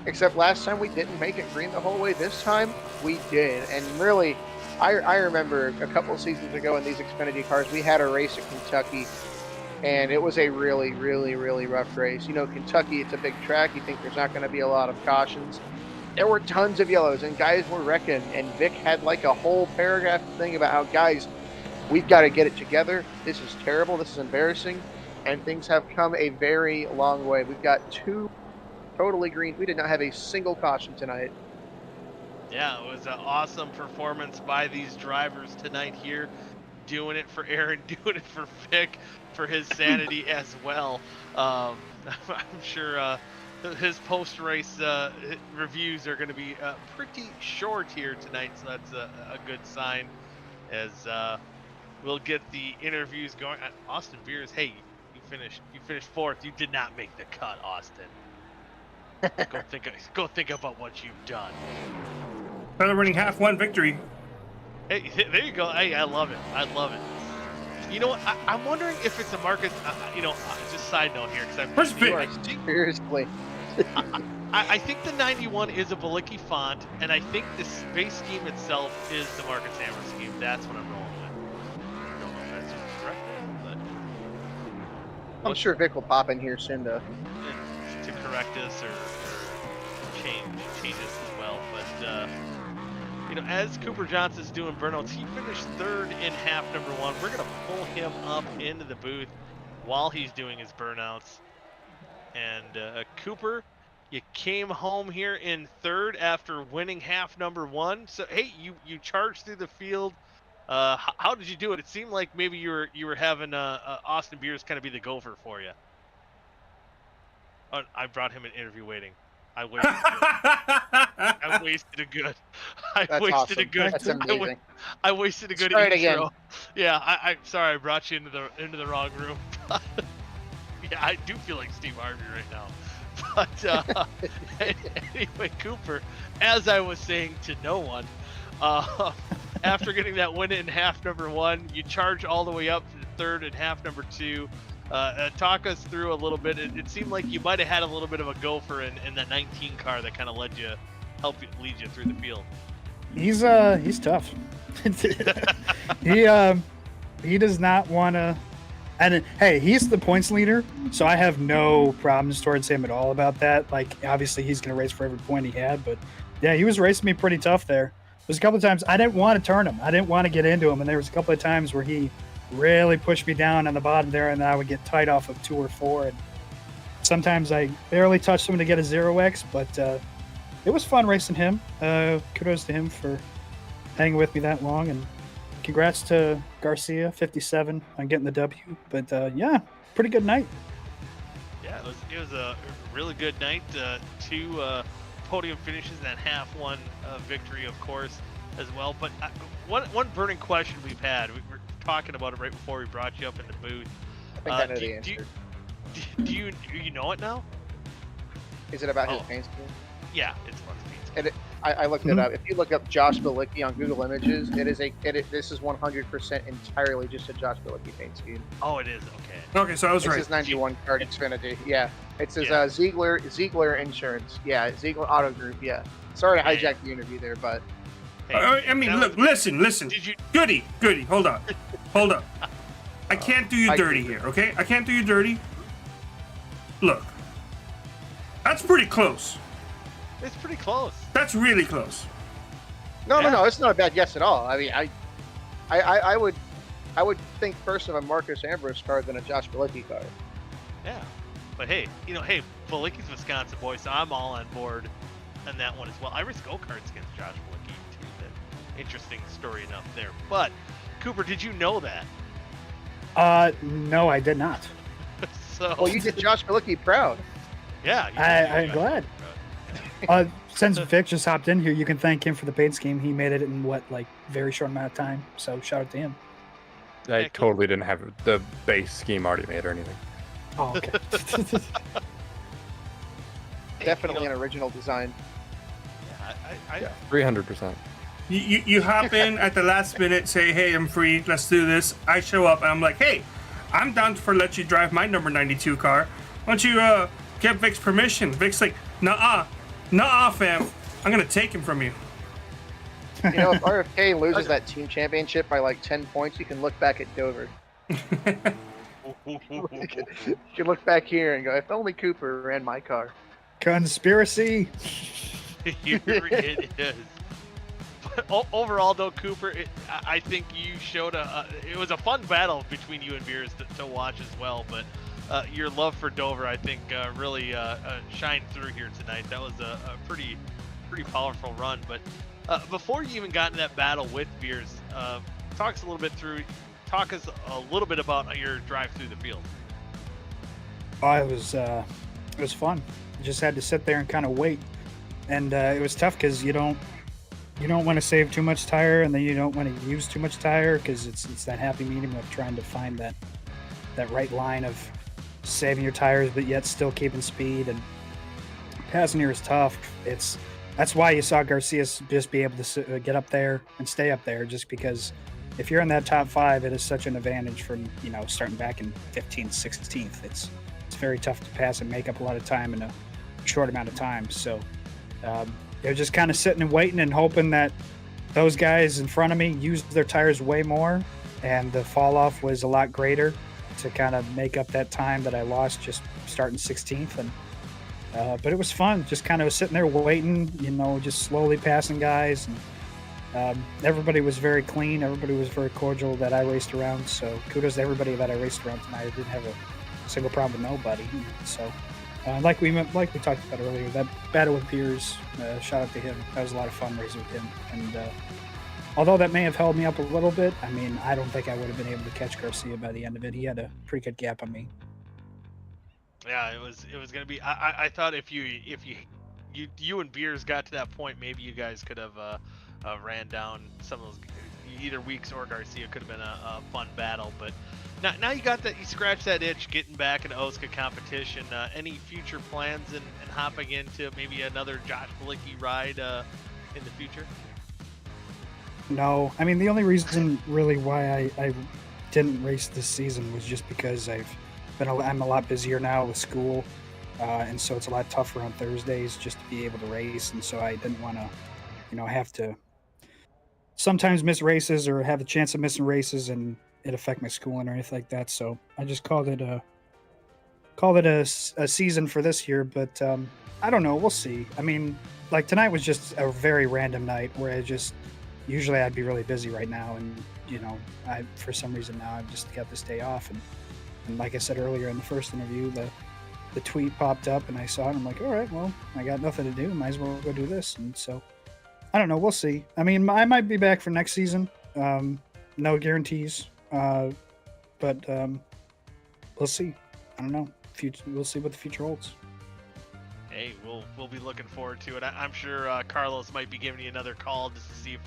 Except last time we didn't make it green the whole way. This time we did, and really, I remember a couple of seasons ago in these Xfinity cars, we had a race at Kentucky, and it was a really, really, really rough race. You know, Kentucky, it's a big track. You think there's not going to be a lot of cautions. There were tons of yellows, and guys were wrecking, and Vic had like a whole paragraph thing about how, guys, we've got to get it together. This is terrible. This is embarrassing, and things have come a very long way. We've got 2 totally green. We did not have a single caution tonight. Yeah, it was an awesome performance by these drivers tonight here. Doing it for Aaron, doing it for Vic, for his sanity as well. I'm sure his post-race reviews are going to be pretty short here tonight, so that's a good sign as we'll get the interviews going. Austin Beers, hey, you finished 4th. You did not make the cut, Austin. Go think about what you've done. Celebrating half one victory. Hey, there you go. Hey, I love it. I love it. You know what? I'm wondering if it's a Marcus. Just side note here, because Where's Vic? Seriously. I think the 91 is a Balicki font, and I think the base scheme itself is the Marcus Hammer scheme. That's what I'm rolling with. I don't know if that's correct, but I'm sure Vic will pop in here soon to to correct us or changes as well. But as Cooper Johnson's doing burnouts, he finished third in half number 1. We're gonna pull him up into the booth while he's doing his burnouts. And Cooper, you came home here in third after winning half number 1. So hey, you charged through the field. How did you do it? It seemed like maybe you were having Austin Beers kind of be the gopher for you. Oh, I brought him an interview waiting. I wasted a good. That's awesome. That's amazing. I wasted a good Try it intro. again. Yeah, I'm sorry I brought you into the wrong room. Yeah, I do feel like Steve Harvey right now. But anyway, Cooper, as I was saying to no one, after getting that win in half number 1, you charge all the way up to the third in half number 2. Talk us through a little bit. It seemed like you might have had a little bit of a gopher in that 19 car that kind of lead you through the field. He's tough. He does not want to. And hey, he's the points leader, so I have no problems towards him at all about that. Like, obviously, he's going to race for every point he had, but yeah, he was racing me pretty tough there. There's a couple of times I didn't want to turn him. I didn't want to get into him, and there was a couple of times where he really pushed me down on the bottom there, and then I would get tight off of 2 or 4. And sometimes I barely touched him to get a 0x, but it was fun racing him. Kudos to him for hanging with me that long, and congrats to Garcia 57 on getting the W. But yeah, pretty good night. Yeah, it was a really good night. 2 podium finishes and that half 1 victory, of course, as well. But one burning question we've had. We were talking about it right before we brought you up in the booth. I think I know the answer. Do you know it now? Is it about his paint scheme? Yeah, it's about his paint scheme. And I looked it up. If you look up Josh Bilicki on Google Images, this is 100% entirely just a Josh Bilicki paint scheme. Oh, it is. Okay. Okay, so I was right. It's his 91 card Xfinity. Yeah, it's his Ziegler Insurance. Yeah, Ziegler Auto Group. Yeah. Sorry to hijack the interview there, but Hey, I mean, look, listen. Did you? Goody, hold up. I can't do you dirty here, okay? I can't do you dirty. Look, that's pretty close. It's pretty close. That's really close. No, it's not a bad guess at all. I mean, I would think first of a Marcus Ambrose card than a Josh Bilicki card. Yeah, but hey, Bilicki's Wisconsin boy, so I'm all on board on that one as well. I race go-karts against Josh Bilicki too. That interesting story enough there. But Cooper, did you know that? No, I did not. So Well, you did Josh Bilicki proud. yeah, I'm glad. Since Vic just hopped in here, you can thank him for the paint scheme. He made it in very short amount of time. So shout out to him. I totally didn't have the base scheme already made or anything. Oh, okay. Definitely an original design. Yeah, 300%. You hop in at the last minute, say, hey, I'm free, let's do this. I show up and I'm like, hey, I'm down for let you drive my number 92 car. Why don't you get Vic's permission? Vic's like, nuh-uh, fam. I'm going to take him from you. You know, if RFK loses that team championship by like 10 points, you can look back at Dover. You can look back here and go, if only Cooper ran my car. Conspiracy. It is. But overall, though, Cooper, I think you showed it was a fun battle between you and Beers to watch as well. But your love for Dover, I think, really shined through here tonight. That was a pretty powerful run. But before you even got in that battle with Beers, talk us a little bit about your drive through the field. Oh, it was fun. You just had to sit there and kind of wait, and it was tough because you don't want to save too much tire, and then you don't want to use too much tire because it's that happy medium of trying to find that right line of saving your tires but yet still keeping speed. And passing here is tough. That's why you saw Garcia just be able to get up there and stay up there, just because if you're in that top 5, it is such an advantage from starting back in 15th, 16th. It's very tough to pass and make up a lot of time in a short amount of time. So they're just kind of sitting and waiting and hoping that those guys in front of me used their tires way more, and the fall off was a lot greater to kind of make up that time that I lost just starting 16th. And But it was fun, just kind of sitting there waiting, just slowly passing guys. And everybody was very clean. Everybody was very cordial that I raced around. So kudos to everybody that I raced around tonight. I didn't have a single problem with nobody. So like we talked about earlier, that battle with Piers, shout out to him. That was a lot of fun racing with him. And although that may have held me up a little bit, I mean, I don't think I would have been able to catch Garcia by the end of it. He had a pretty good gap on me. Yeah, it was gonna be. I thought if you and Beers got to that point, maybe you guys could have ran down some of those. Either Weeks or Garcia could have been a fun battle, but now you got that. You scratched that itch, getting back into OSCA competition. Any future plans in hopping into maybe another Josh Balicki ride in the future? No, I mean the only reason really why I didn't race this season was just because I'm a lot busier now with school, and so it's a lot tougher on Thursdays just to be able to race, and so I didn't want to, have to sometimes miss races or have a chance of missing races and it affect my schooling or anything like that. So I just called it a season for this year, but I don't know. We'll see. I mean, like tonight was just a very random night where usually I'd be really busy right now, and I for some reason now I've just got this day off, and like I said earlier in the first interview, the tweet popped up and I saw it and I'm like, all right, well, I got nothing to do, might as well go do this. And so I don't know, we'll see. I mean, I might be back for next season. No guarantees, but we'll see. I don't know. We'll see what the future holds. Hey, we'll be looking forward to it. I'm sure Carlos might be giving you another call just to see if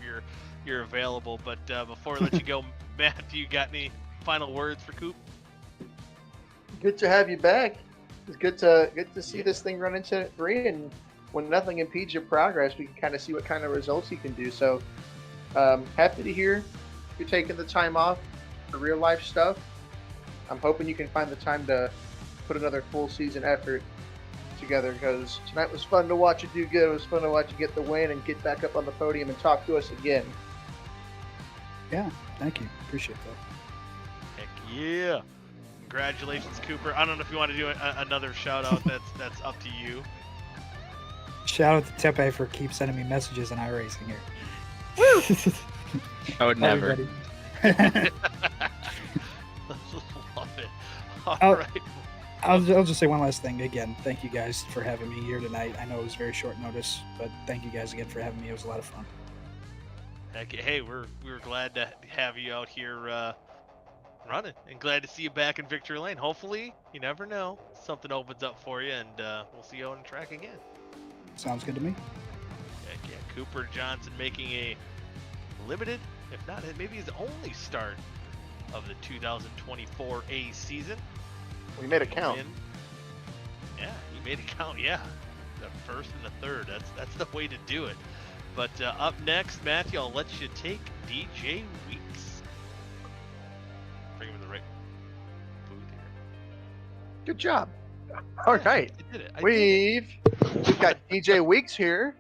you're available. But before I let you go, Matthew, you got any final words for Coop? Good to have you back. It's good to see this thing run into green, and when nothing impedes your progress, we can kind of see what kind of results you can do. So happy to hear you're taking the time off for real life stuff. I'm hoping you can find the time to put another full season effort together, because tonight was fun to watch you do good. It was fun to watch you get the win and get back up on the podium and talk to us again. Yeah, thank you. Appreciate that. Heck yeah. Congratulations, Cooper. I don't know if you want to do another shout out. That's up to you. Shout out to Tepe for keep sending me messages on iRacing here. Woo! I would never. Love it. All right. I'll just say one last thing. Again, thank you guys for having me here tonight. I know it was very short notice, but thank you guys again for having me. It was a lot of fun. Hey, we were glad to have you out here running, and glad to see you back in Victory Lane. Hopefully, you never know, something opens up for you, and we'll see you on the track again. Sounds good to me. Heck yeah, Cooper Johnson making a limited, if not maybe his only start of the 2024 A season. We made it count. Yeah, you made it count. Yeah, the first and the third. That's the way to do it. But up next, Matthew, I'll let you take DJ Weeks. Bring him in the right booth here. Good job. All right. I did it. We've got DJ Weeks here,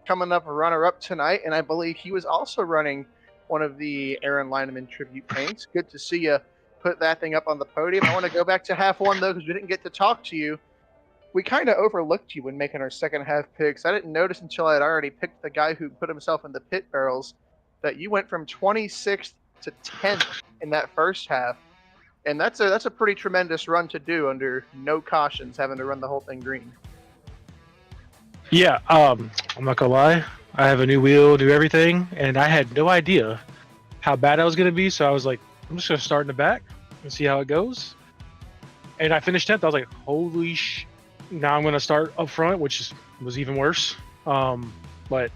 coming up a runner-up tonight, and I believe he was also running one of the Aaron Leinemann tribute paints. Good to see you put that thing up on the podium. I want to go back to half one, though, because we didn't get to talk to you. We kind of overlooked you when making our second half picks. I didn't notice until I had already picked the guy who put himself in the pit barrels that you went from 26th to 10th in that first half. And that's a pretty tremendous run to do under no cautions, having to run the whole thing green. Yeah, I'm not gonna lie. I have a new wheel, do everything, and I had no idea how bad I was gonna be. So I was like, I'm just gonna start in the back and see how it goes. And I finished 10th. I was like, holy sh! Now I'm gonna start up front, which was even worse. But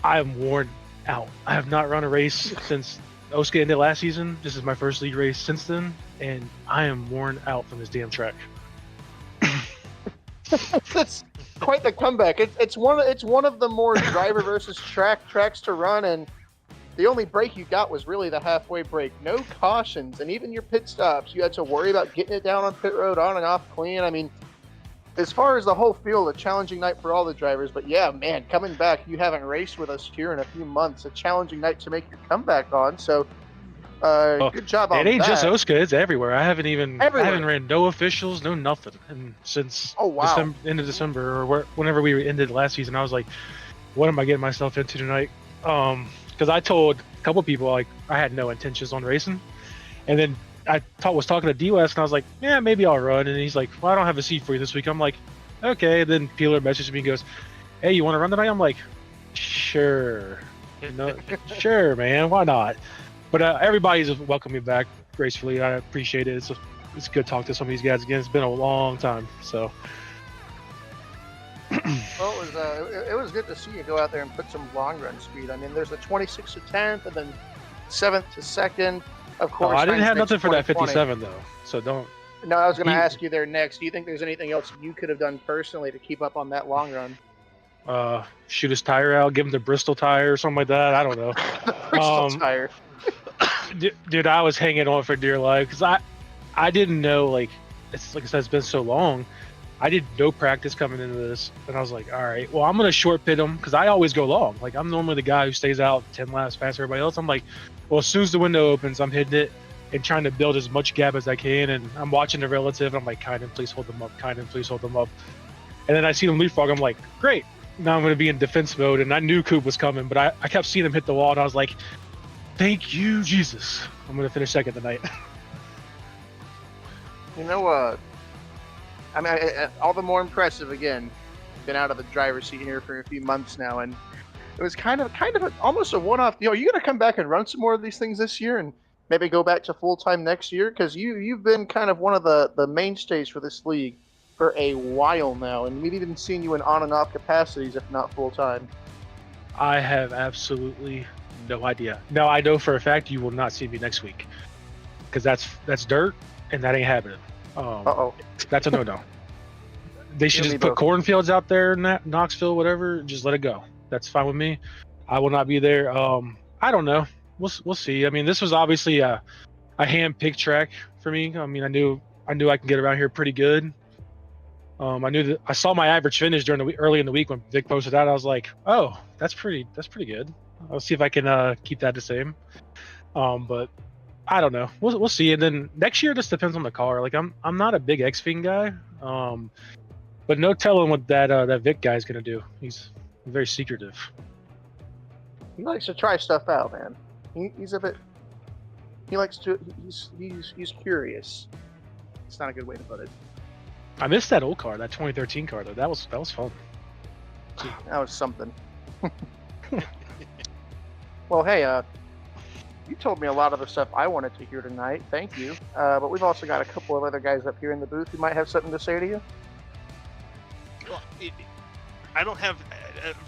I am worn out. I have not run a race since OSCA ended last season. This is my first league race since then, and I am worn out from this damn track. That's quite the comeback. It's one of the more driver versus tracks to run, and the only break you got was really the halfway break. No cautions, and even your pit stops, you had to worry about getting it down on pit road, on and off clean. I mean, as far as the whole field, a challenging night for all the drivers. But yeah, man, coming back, you haven't raced with us here in a few months. A challenging night to make your comeback on. So Good job on It ain't that. just OSCA; it's everywhere. I haven't Everywhere. ran no officials, no nothing, and since Oh, wow. end of December or whenever we ended last season, I was like, what am I getting myself into tonight? Because I told a couple people like I had no intentions on racing, and then I was talking to D-West, and I was like, yeah, maybe I'll run, and he's like, well, I don't have a seat for you this week. I'm like, okay. And then Peeler messaged me and goes, hey, you want to run tonight? I'm like, sure, sure, man, why not? But everybody's welcomed me back gracefully. I appreciate it. It's good to talk to some of these guys again. It's been a long time, so. Well, it was good to see you go out there and put some long run speed. I mean, there's the 26th to 10th, and then 7th to 2nd. Of course, I didn't have Heinz nothing for that 2020. 57 though, so don't. No, I was going to ask you there next. Do you think there's anything else you could have done personally to keep up on that long run? Shoot his tire out, give him the Bristol tire or something like that. I don't know. The Bristol tire. Dude, I was hanging on for dear life because I didn't know, like I said, it's been so long. I did no practice coming into this, and I was like, all right, well, I'm gonna short pit him because I always go long. Like I'm normally the guy who stays out 10 laps past everybody else. I'm like, well, as soon as the window opens, I'm hitting it and trying to build as much gap as I can. And I'm watching the relative, and I'm like, Kynan, please hold them up. Kynan, please hold them up. And then I see them leapfrog. I'm like, great. Now I'm gonna be in defense mode, and I knew Coop was coming, but I kept seeing him hit the wall, and I was like, thank you, Jesus. I'm gonna finish second tonight. You know, I mean, all the more impressive again. Been out of the driver's seat here for a few months now, and it was kind of almost a one-off deal. Are you going to come back and run some more of these things this year, and maybe go back to full-time next year? Because you've been kind of one of the mainstays for this league for a while now, and we've even seen you in on and off capacities, if not full-time. I have absolutely no idea. Now I know for a fact you will not see me next week, because that's dirt, and that ain't happening. That's a no-no. They should just put cornfields out there in that Knoxville, whatever. Just let it go. That's fine with me. I will not be there. I don't know. We'll see. I mean, this was obviously a hand-picked track for me. I mean, I knew I can get around here pretty good. I knew that I saw my average finish during the week, early in the week when Vic posted that. I was like, oh, that's pretty good. I'll see if I can keep that the same. But I don't know. We'll see. And then next year, just depends on the car. Like I'm not a big X-Fin guy. But no telling what that Vic guy's gonna do. He's very secretive. He likes to try stuff out, man. He's a bit. He likes to. He's curious. It's not a good way to put it. I missed that old car, that 2013 car though. That was fun. That was something. Well, hey, you told me a lot of the stuff I wanted to hear tonight. Thank you. But we've also got a couple of other guys up here in the booth who might have something to say to you. Well, I don't have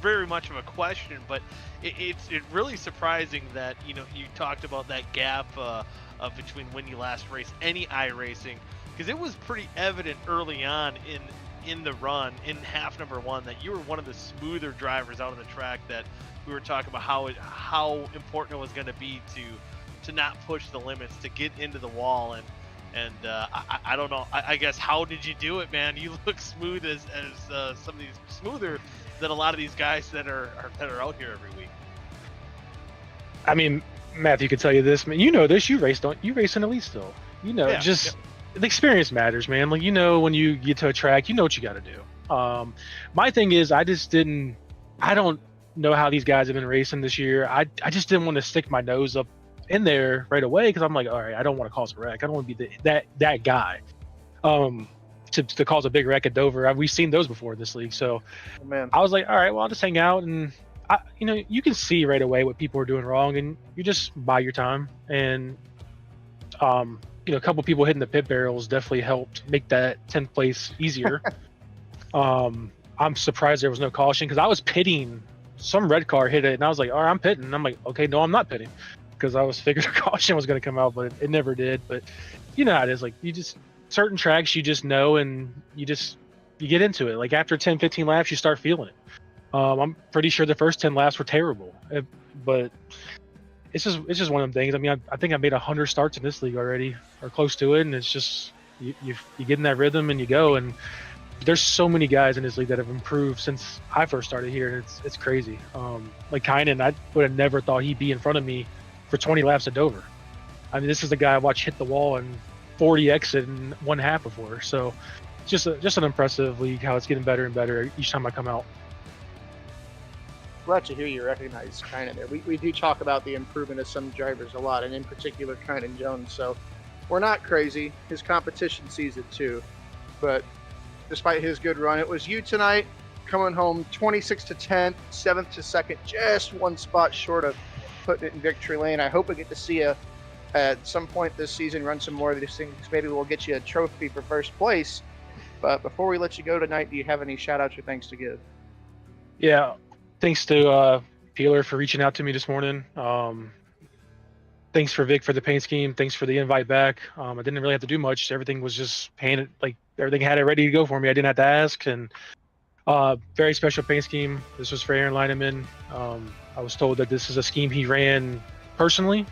very much of a question, but it's really surprising that you talked about that gap between when you last raced any iRacing, because it was pretty evident early on in the run in half number one that you were one of the smoother drivers out on the track. That we were talking about how important it was going to be to not push the limits, to get into the wall, and I don't know. I guess, how did you do it, man? You look smooth as some of these, smoother than a lot of these guys that are out here every week. I mean, Matthew could tell you this, man. You know this. You race in Elite still. You know, the experience matters, man. Like, when you get to a track, you know what you got to do. My thing is, I don't know how these guys have been racing this year. I just didn't want to stick my nose up in there right away, because I'm like, all right, I don't want to cause a wreck. I don't want to be that guy to cause a big wreck at Dover. We've seen those before in this league. So I was like, all right, well, I'll just hang out, and you can see right away what people are doing wrong, and you just buy your time. And a couple people hitting the pit barrels definitely helped make that 10th place easier. I'm surprised there was no caution, because I was pitting. Some red car hit it, and I was like, all right, I'm pitting. And I'm like, okay, no, I'm not pitting, because I was figuring a caution was going to come out, but it never did. But you know how it is. Like, certain tracks you just know, and you get into it. Like after 10, 15 laps, you start feeling it. I'm pretty sure the first 10 laps were terrible, but it's just one of them things. I mean, I think I made 100 starts in this league already, or close to it, and it's just you get in that rhythm and you go. And there's so many guys in this league that have improved since I first started here, and it's crazy. Like Kynan, I would have never thought he'd be in front of me for 20 laps at Dover. I mean, this is the guy I watched hit the wall and 40 exit in 1/2 before. So just an impressive league, how it's getting better and better each time I come out. Glad to hear you recognize Kynan there. We do talk about the improvement of some drivers a lot, and in particular Kynan Jones. So we're not crazy. His competition sees it too. But despite his good run, it was you tonight coming home 26 to 10th, 7th to 2nd, just one spot short of putting it in victory lane. I hope we get to see you at some point this season run some more of these things. Maybe we'll get you a trophy for first place. But before we let you go tonight, do you have any shout outs or thanks to give? Yeah, thanks to Peeler for reaching out to me this morning. Thanks for Vic for the paint scheme. Thanks for the invite back. I didn't really have to do much. Everything was just painted, like everything had it ready to go for me. I didn't have to ask. And very special paint scheme. This was for Aaron Leinemann. I was told that this is a scheme he ran personally,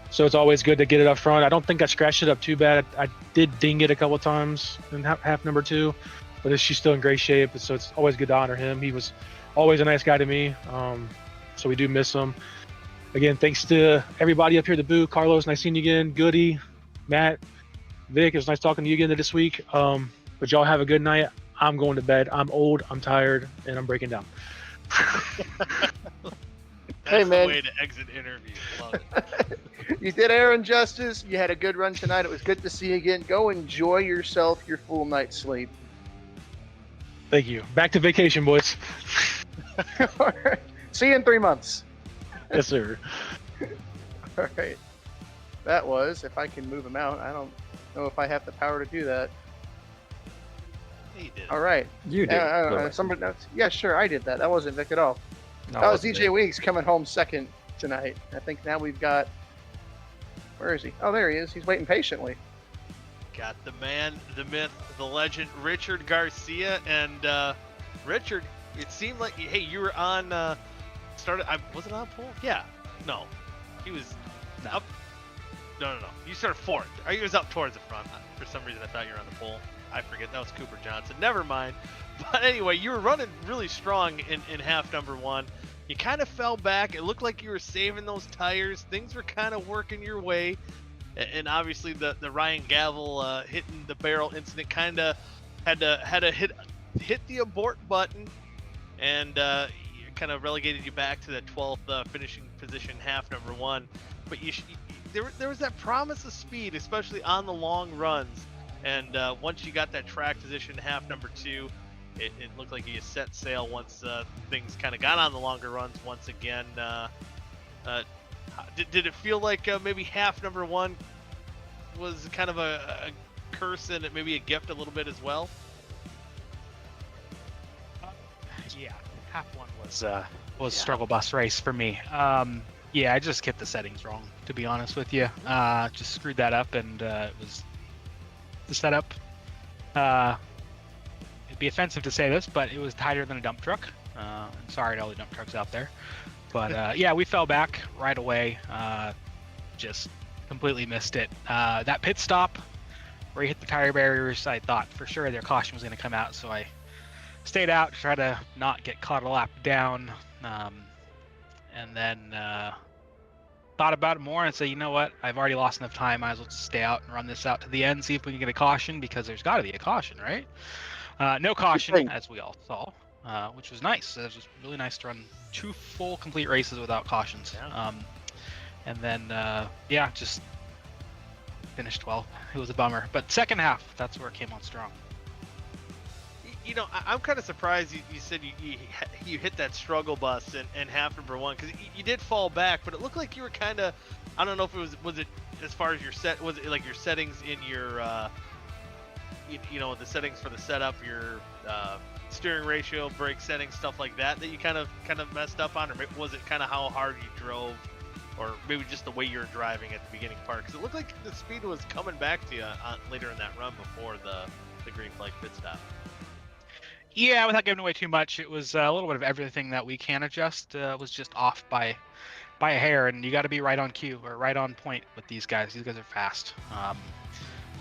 so it's always good to get it up front. I don't think I scratched it up too bad. I did ding it a couple of times in half number 2, but she's still in great shape, so it's always good to honor him. He was always a nice guy to me, so we do miss him. Again, thanks to everybody up here at the booth. Carlos, nice seeing you again. Goody, Matt, Vic, it was nice talking to you again this week. But y'all have a good night. I'm going to bed. I'm old, I'm tired, and I'm breaking down. That's man. the way to exit interview. Love it. You did Aaron justice. You had a good run tonight. It was good to see you again. Go enjoy yourself, your full night's sleep. Thank you. Back to vacation, boys. All right. See you in 3 months. Yes, sir. All right. That was, if I can move him out, I don't know if I have the power to do that. He did. All right. You did. Somebody else. Yeah, sure, I did that. That wasn't Vic at all. No, That was it wasn't DJ me. Weeks coming home second tonight. I think now we've got. Where is he? Oh, there he is. He's waiting patiently. Got the man, the myth, the legend, Richard Garcia. And Richard, it seemed like, hey, you were on, was it on pole? Yeah. No. He was up. No. You started 4th. Or he was up towards the front. For some reason, I thought you were on the pole. I forget. That was Cooper Johnson. Never mind. But anyway, you were running really strong in half number 1. You kind of fell back. It looked like you were saving those tires. Things were kind of working your way. And obviously the Ryan Gavel hitting the barrel incident kind of had to hit the abort button, and kind of relegated you back to the 12th finishing position, half number 1. But there was that promise of speed, especially on the long runs. And once you got that track position, half number 2, it looked like you set sail once things kind of got on the longer runs once again. Did it feel like maybe half number 1 was kind of a curse and maybe a gift a little bit as well? Yeah, half 1 was struggle bus race for me. Yeah, I just kept the settings wrong, to be honest with you. Just screwed that up, and it was the setup. It'd be offensive to say this, but it was tighter than a dump truck. I'm sorry to all the dump trucks out there. But yeah, we fell back right away. Just completely missed it. That pit stop where he hit the tire barriers, I thought for sure their caution was going to come out, so I stayed out to try to not get caught a lap down. And then thought about it more and said, you know what, I've already lost enough time, might as well just stay out and run this out to the end, see if we can get a caution, because there's got to be a caution, right? No caution, as we all saw, which was nice. It was just really nice to run 2 full complete races without cautions. Yeah. And then yeah, just finished 12th. It was a bummer, but second half, that's where it came on strong. You know, I'm kind of surprised you said you hit that struggle bus in half number 1, because you did fall back, but it looked like you were kind of, I don't know if it was it as far as was it like your settings in your you know, the settings for the setup, your steering ratio, brake settings, stuff like that you kind of messed up on, or was it kind of how hard you drove, or maybe just the way you were driving at the beginning part? Because it looked like the speed was coming back to you later in that run before the green flag pit stop. Yeah, without giving away too much, it was a little bit of everything that we can adjust. Was just off by a hair, and you got to be right on cue or right on point with these guys. These guys are fast.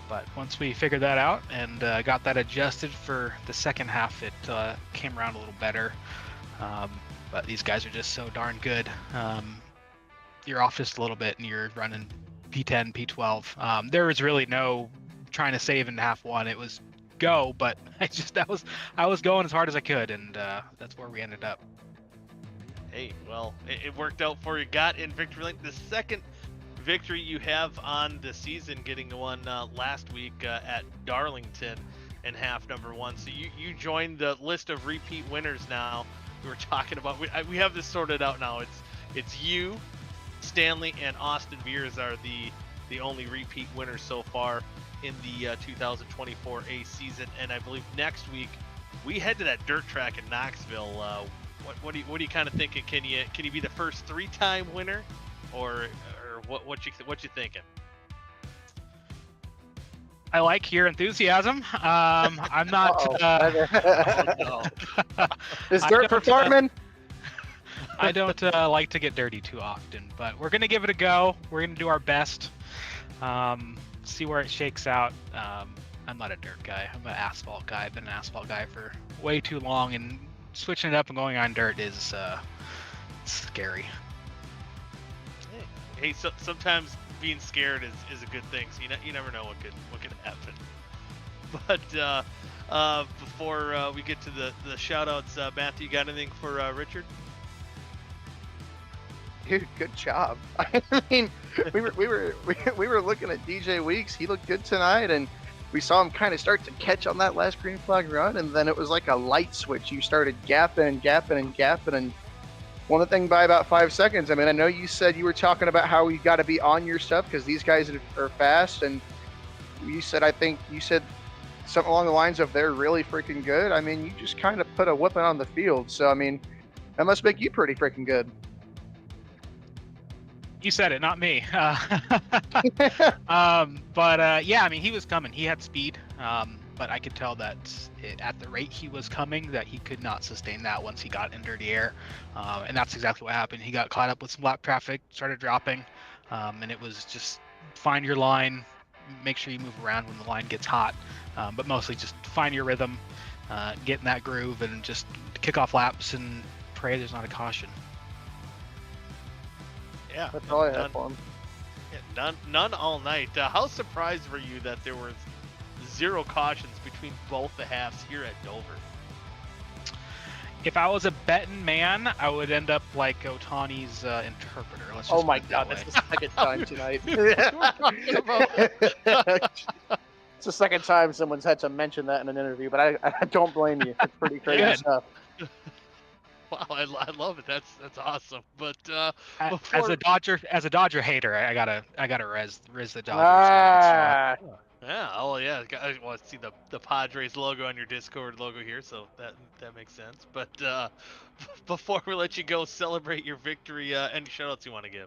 But once we figured that out and got that adjusted for the second half, it came around a little better. But these guys are just so darn good. You're off just a little bit, and you're running P10, P12. There was really no trying to save in half one. It was go, but I was going as hard as I could, and that's where we ended up. Hey, well, it worked out for you. Got in victory lane. The second victory you have on the season, getting one last week at Darlington in half number one. So you joined the list of repeat winners now. We were talking about, we have this sorted out now. It's you, Stanley, and Austin Beers are the only repeat winners so far in the 2024 A season. And I believe next week we head to that dirt track in Knoxville. What are you kind of thinking? Can you be the first 3-time winner, or what you thinking? I like your enthusiasm. I'm not. Oh, no. Is dirt for farming? I don't like to get dirty too often, but we're gonna give it a go. We're gonna do our best. See where it shakes out. I'm not a dirt guy. I'm an asphalt guy. I've been an asphalt guy for way too long, and switching it up and going on dirt is scary. Hey, so sometimes being scared is a good thing. So you never know what could happen. But before we get to the shout outs, Matthew, you got anything for Richard? Dude, good job. I mean, we were looking at DJ Weeks. He looked good tonight, and we saw him kind of start to catch on that last green flag run, and then it was like a light switch. You started gapping and one thing by about 5 seconds. I mean, I know you said you were talking about how you got to be on your stuff because these guys are fast, and I think you said something along the lines of they're really freaking good. I mean, you just kind of put a whipping on the field. So, I mean, that must make you pretty freaking good. You said it, not me. But yeah, I mean, he was coming. He had speed, but I could tell that at the rate he was coming, that he could not sustain that once he got in dirty air. And that's exactly what happened. He got caught up with some lap traffic, started dropping, and it was just find your line, make sure you move around when the line gets hot, but mostly just find your rhythm, get in that groove, and just kick off laps and pray there's not a caution. Yeah, that's all I had for him. Yeah, none all night. How surprised were you that there were 0 cautions between both the halves here at Dover? If I was a betting man, I would end up like Otani's interpreter. Let's just oh my put it God, that that's way. the second time tonight. It's the second time someone's had to mention that in an interview, but I don't blame you. It's pretty crazy stuff. Wow, I love it. That's awesome. But as a Dodger hater, I gotta res the Dodgers. Ah. Yeah, oh yeah. I want to see the Padres logo on your Discord logo here, so that makes sense. But before we let you go celebrate your victory, any shoutouts you want to give?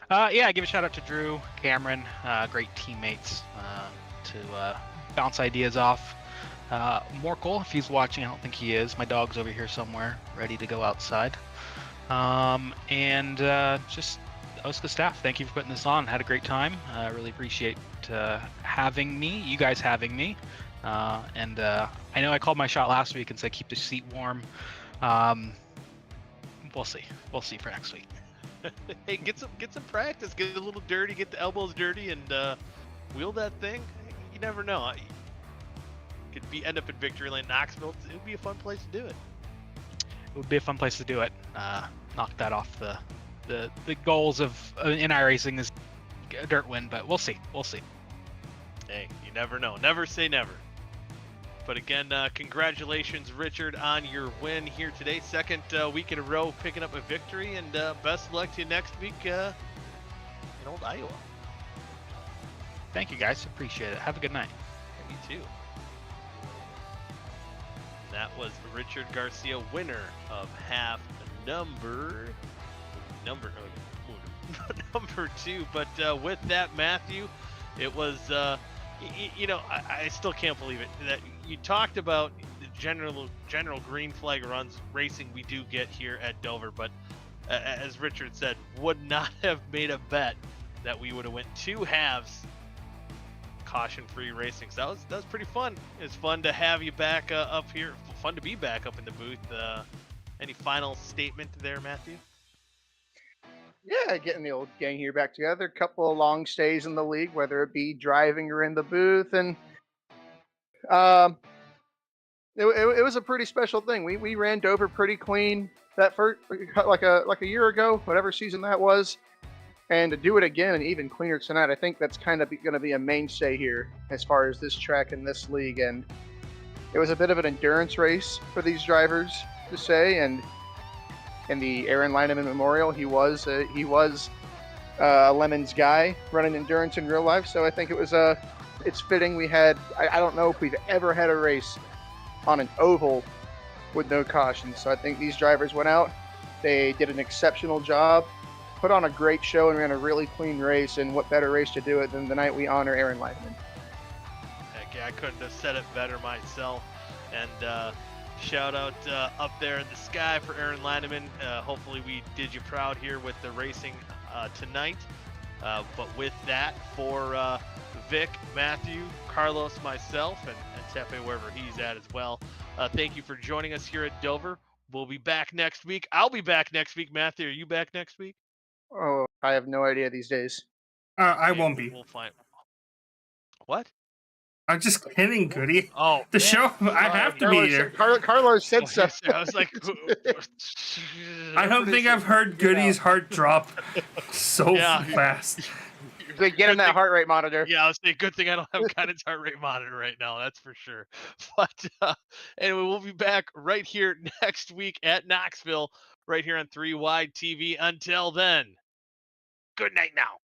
Yeah, give a shout out to Drew, Cameron, great teammates to bounce ideas off. Morkel, if he's watching, I don't think he is. My dog's over here somewhere, ready to go outside. And just OSCA staff, thank you for putting this on. Had a great time. I really appreciate having me, you guys having me. And I know I called my shot last week and said keep the seat warm. We'll see. We'll see for next week. Hey, get some practice. Get a little dirty. Get the elbows dirty and wheel that thing. You never know. Could end up in victory lane, Knoxville. It would be a fun place to do it. It would be a fun place to do it. Knock that off the goals of in iRacing is a dirt win, but we'll see. We'll see. Hey, you never know. Never say never. But again, congratulations, Richard, on your win here today. Second week in a row picking up a victory, and best of luck to you next week in old Iowa. Thank you, guys. Appreciate it. Have a good night. Yeah, me too. That was Richard Garcia, winner of half number 2. But with that, Matthew, it was, I still can't believe it that you talked about the general green flag runs racing we do get here at Dover. But as Richard said, would not have made a bet that we would have went 2 halves caution-free racing. So that was pretty fun. It's fun to have you back up here. Fun to be back up in the booth. Any final statement there, Matthew? Yeah, getting the old gang here back together. A couple of long stays in the league, whether it be driving or in the booth, and um, it was a pretty special thing. We ran Dover pretty clean that first like a year ago, whatever season that was, and to do it again and even cleaner tonight, I think that's kind of going to be a mainstay here as far as this track in this league. And it was a bit of an endurance race for these drivers to say, and in the Aaron Leinemann Memorial, he was Lemon's guy running endurance in real life. So I think it's fitting. We had I don't know if we've ever had a race on an oval with no caution. So I think these drivers went out, they did an exceptional job, put on a great show, and ran a really clean race. And what better race to do it than the night we honor Aaron Leinemann? Heck yeah, I couldn't have said it better myself. And shout out up there in the sky for Aaron Leinemann. Hopefully we did you proud here with the racing tonight. But with that, for Vic, Matthew, Carlos, myself, and Tepe, wherever he's at as well, thank you for joining us here at Dover. We'll be back next week. I'll be back next week. Matthew, are you back next week? Oh, I have no idea these days. I won't be. We'll find. What? I'm just kidding, Goody. Oh, The man, show, I have to be there. Carlos said so. I was like, I don't think I've heard Goody's heart drop so fast. They get him that heart rate monitor. Yeah, I was saying, good thing I don't have Guidance heart rate monitor right now. That's for sure. But anyway, we'll be back right here next week at Knoxville, right here on 3 Wide TV. Until then, good night now.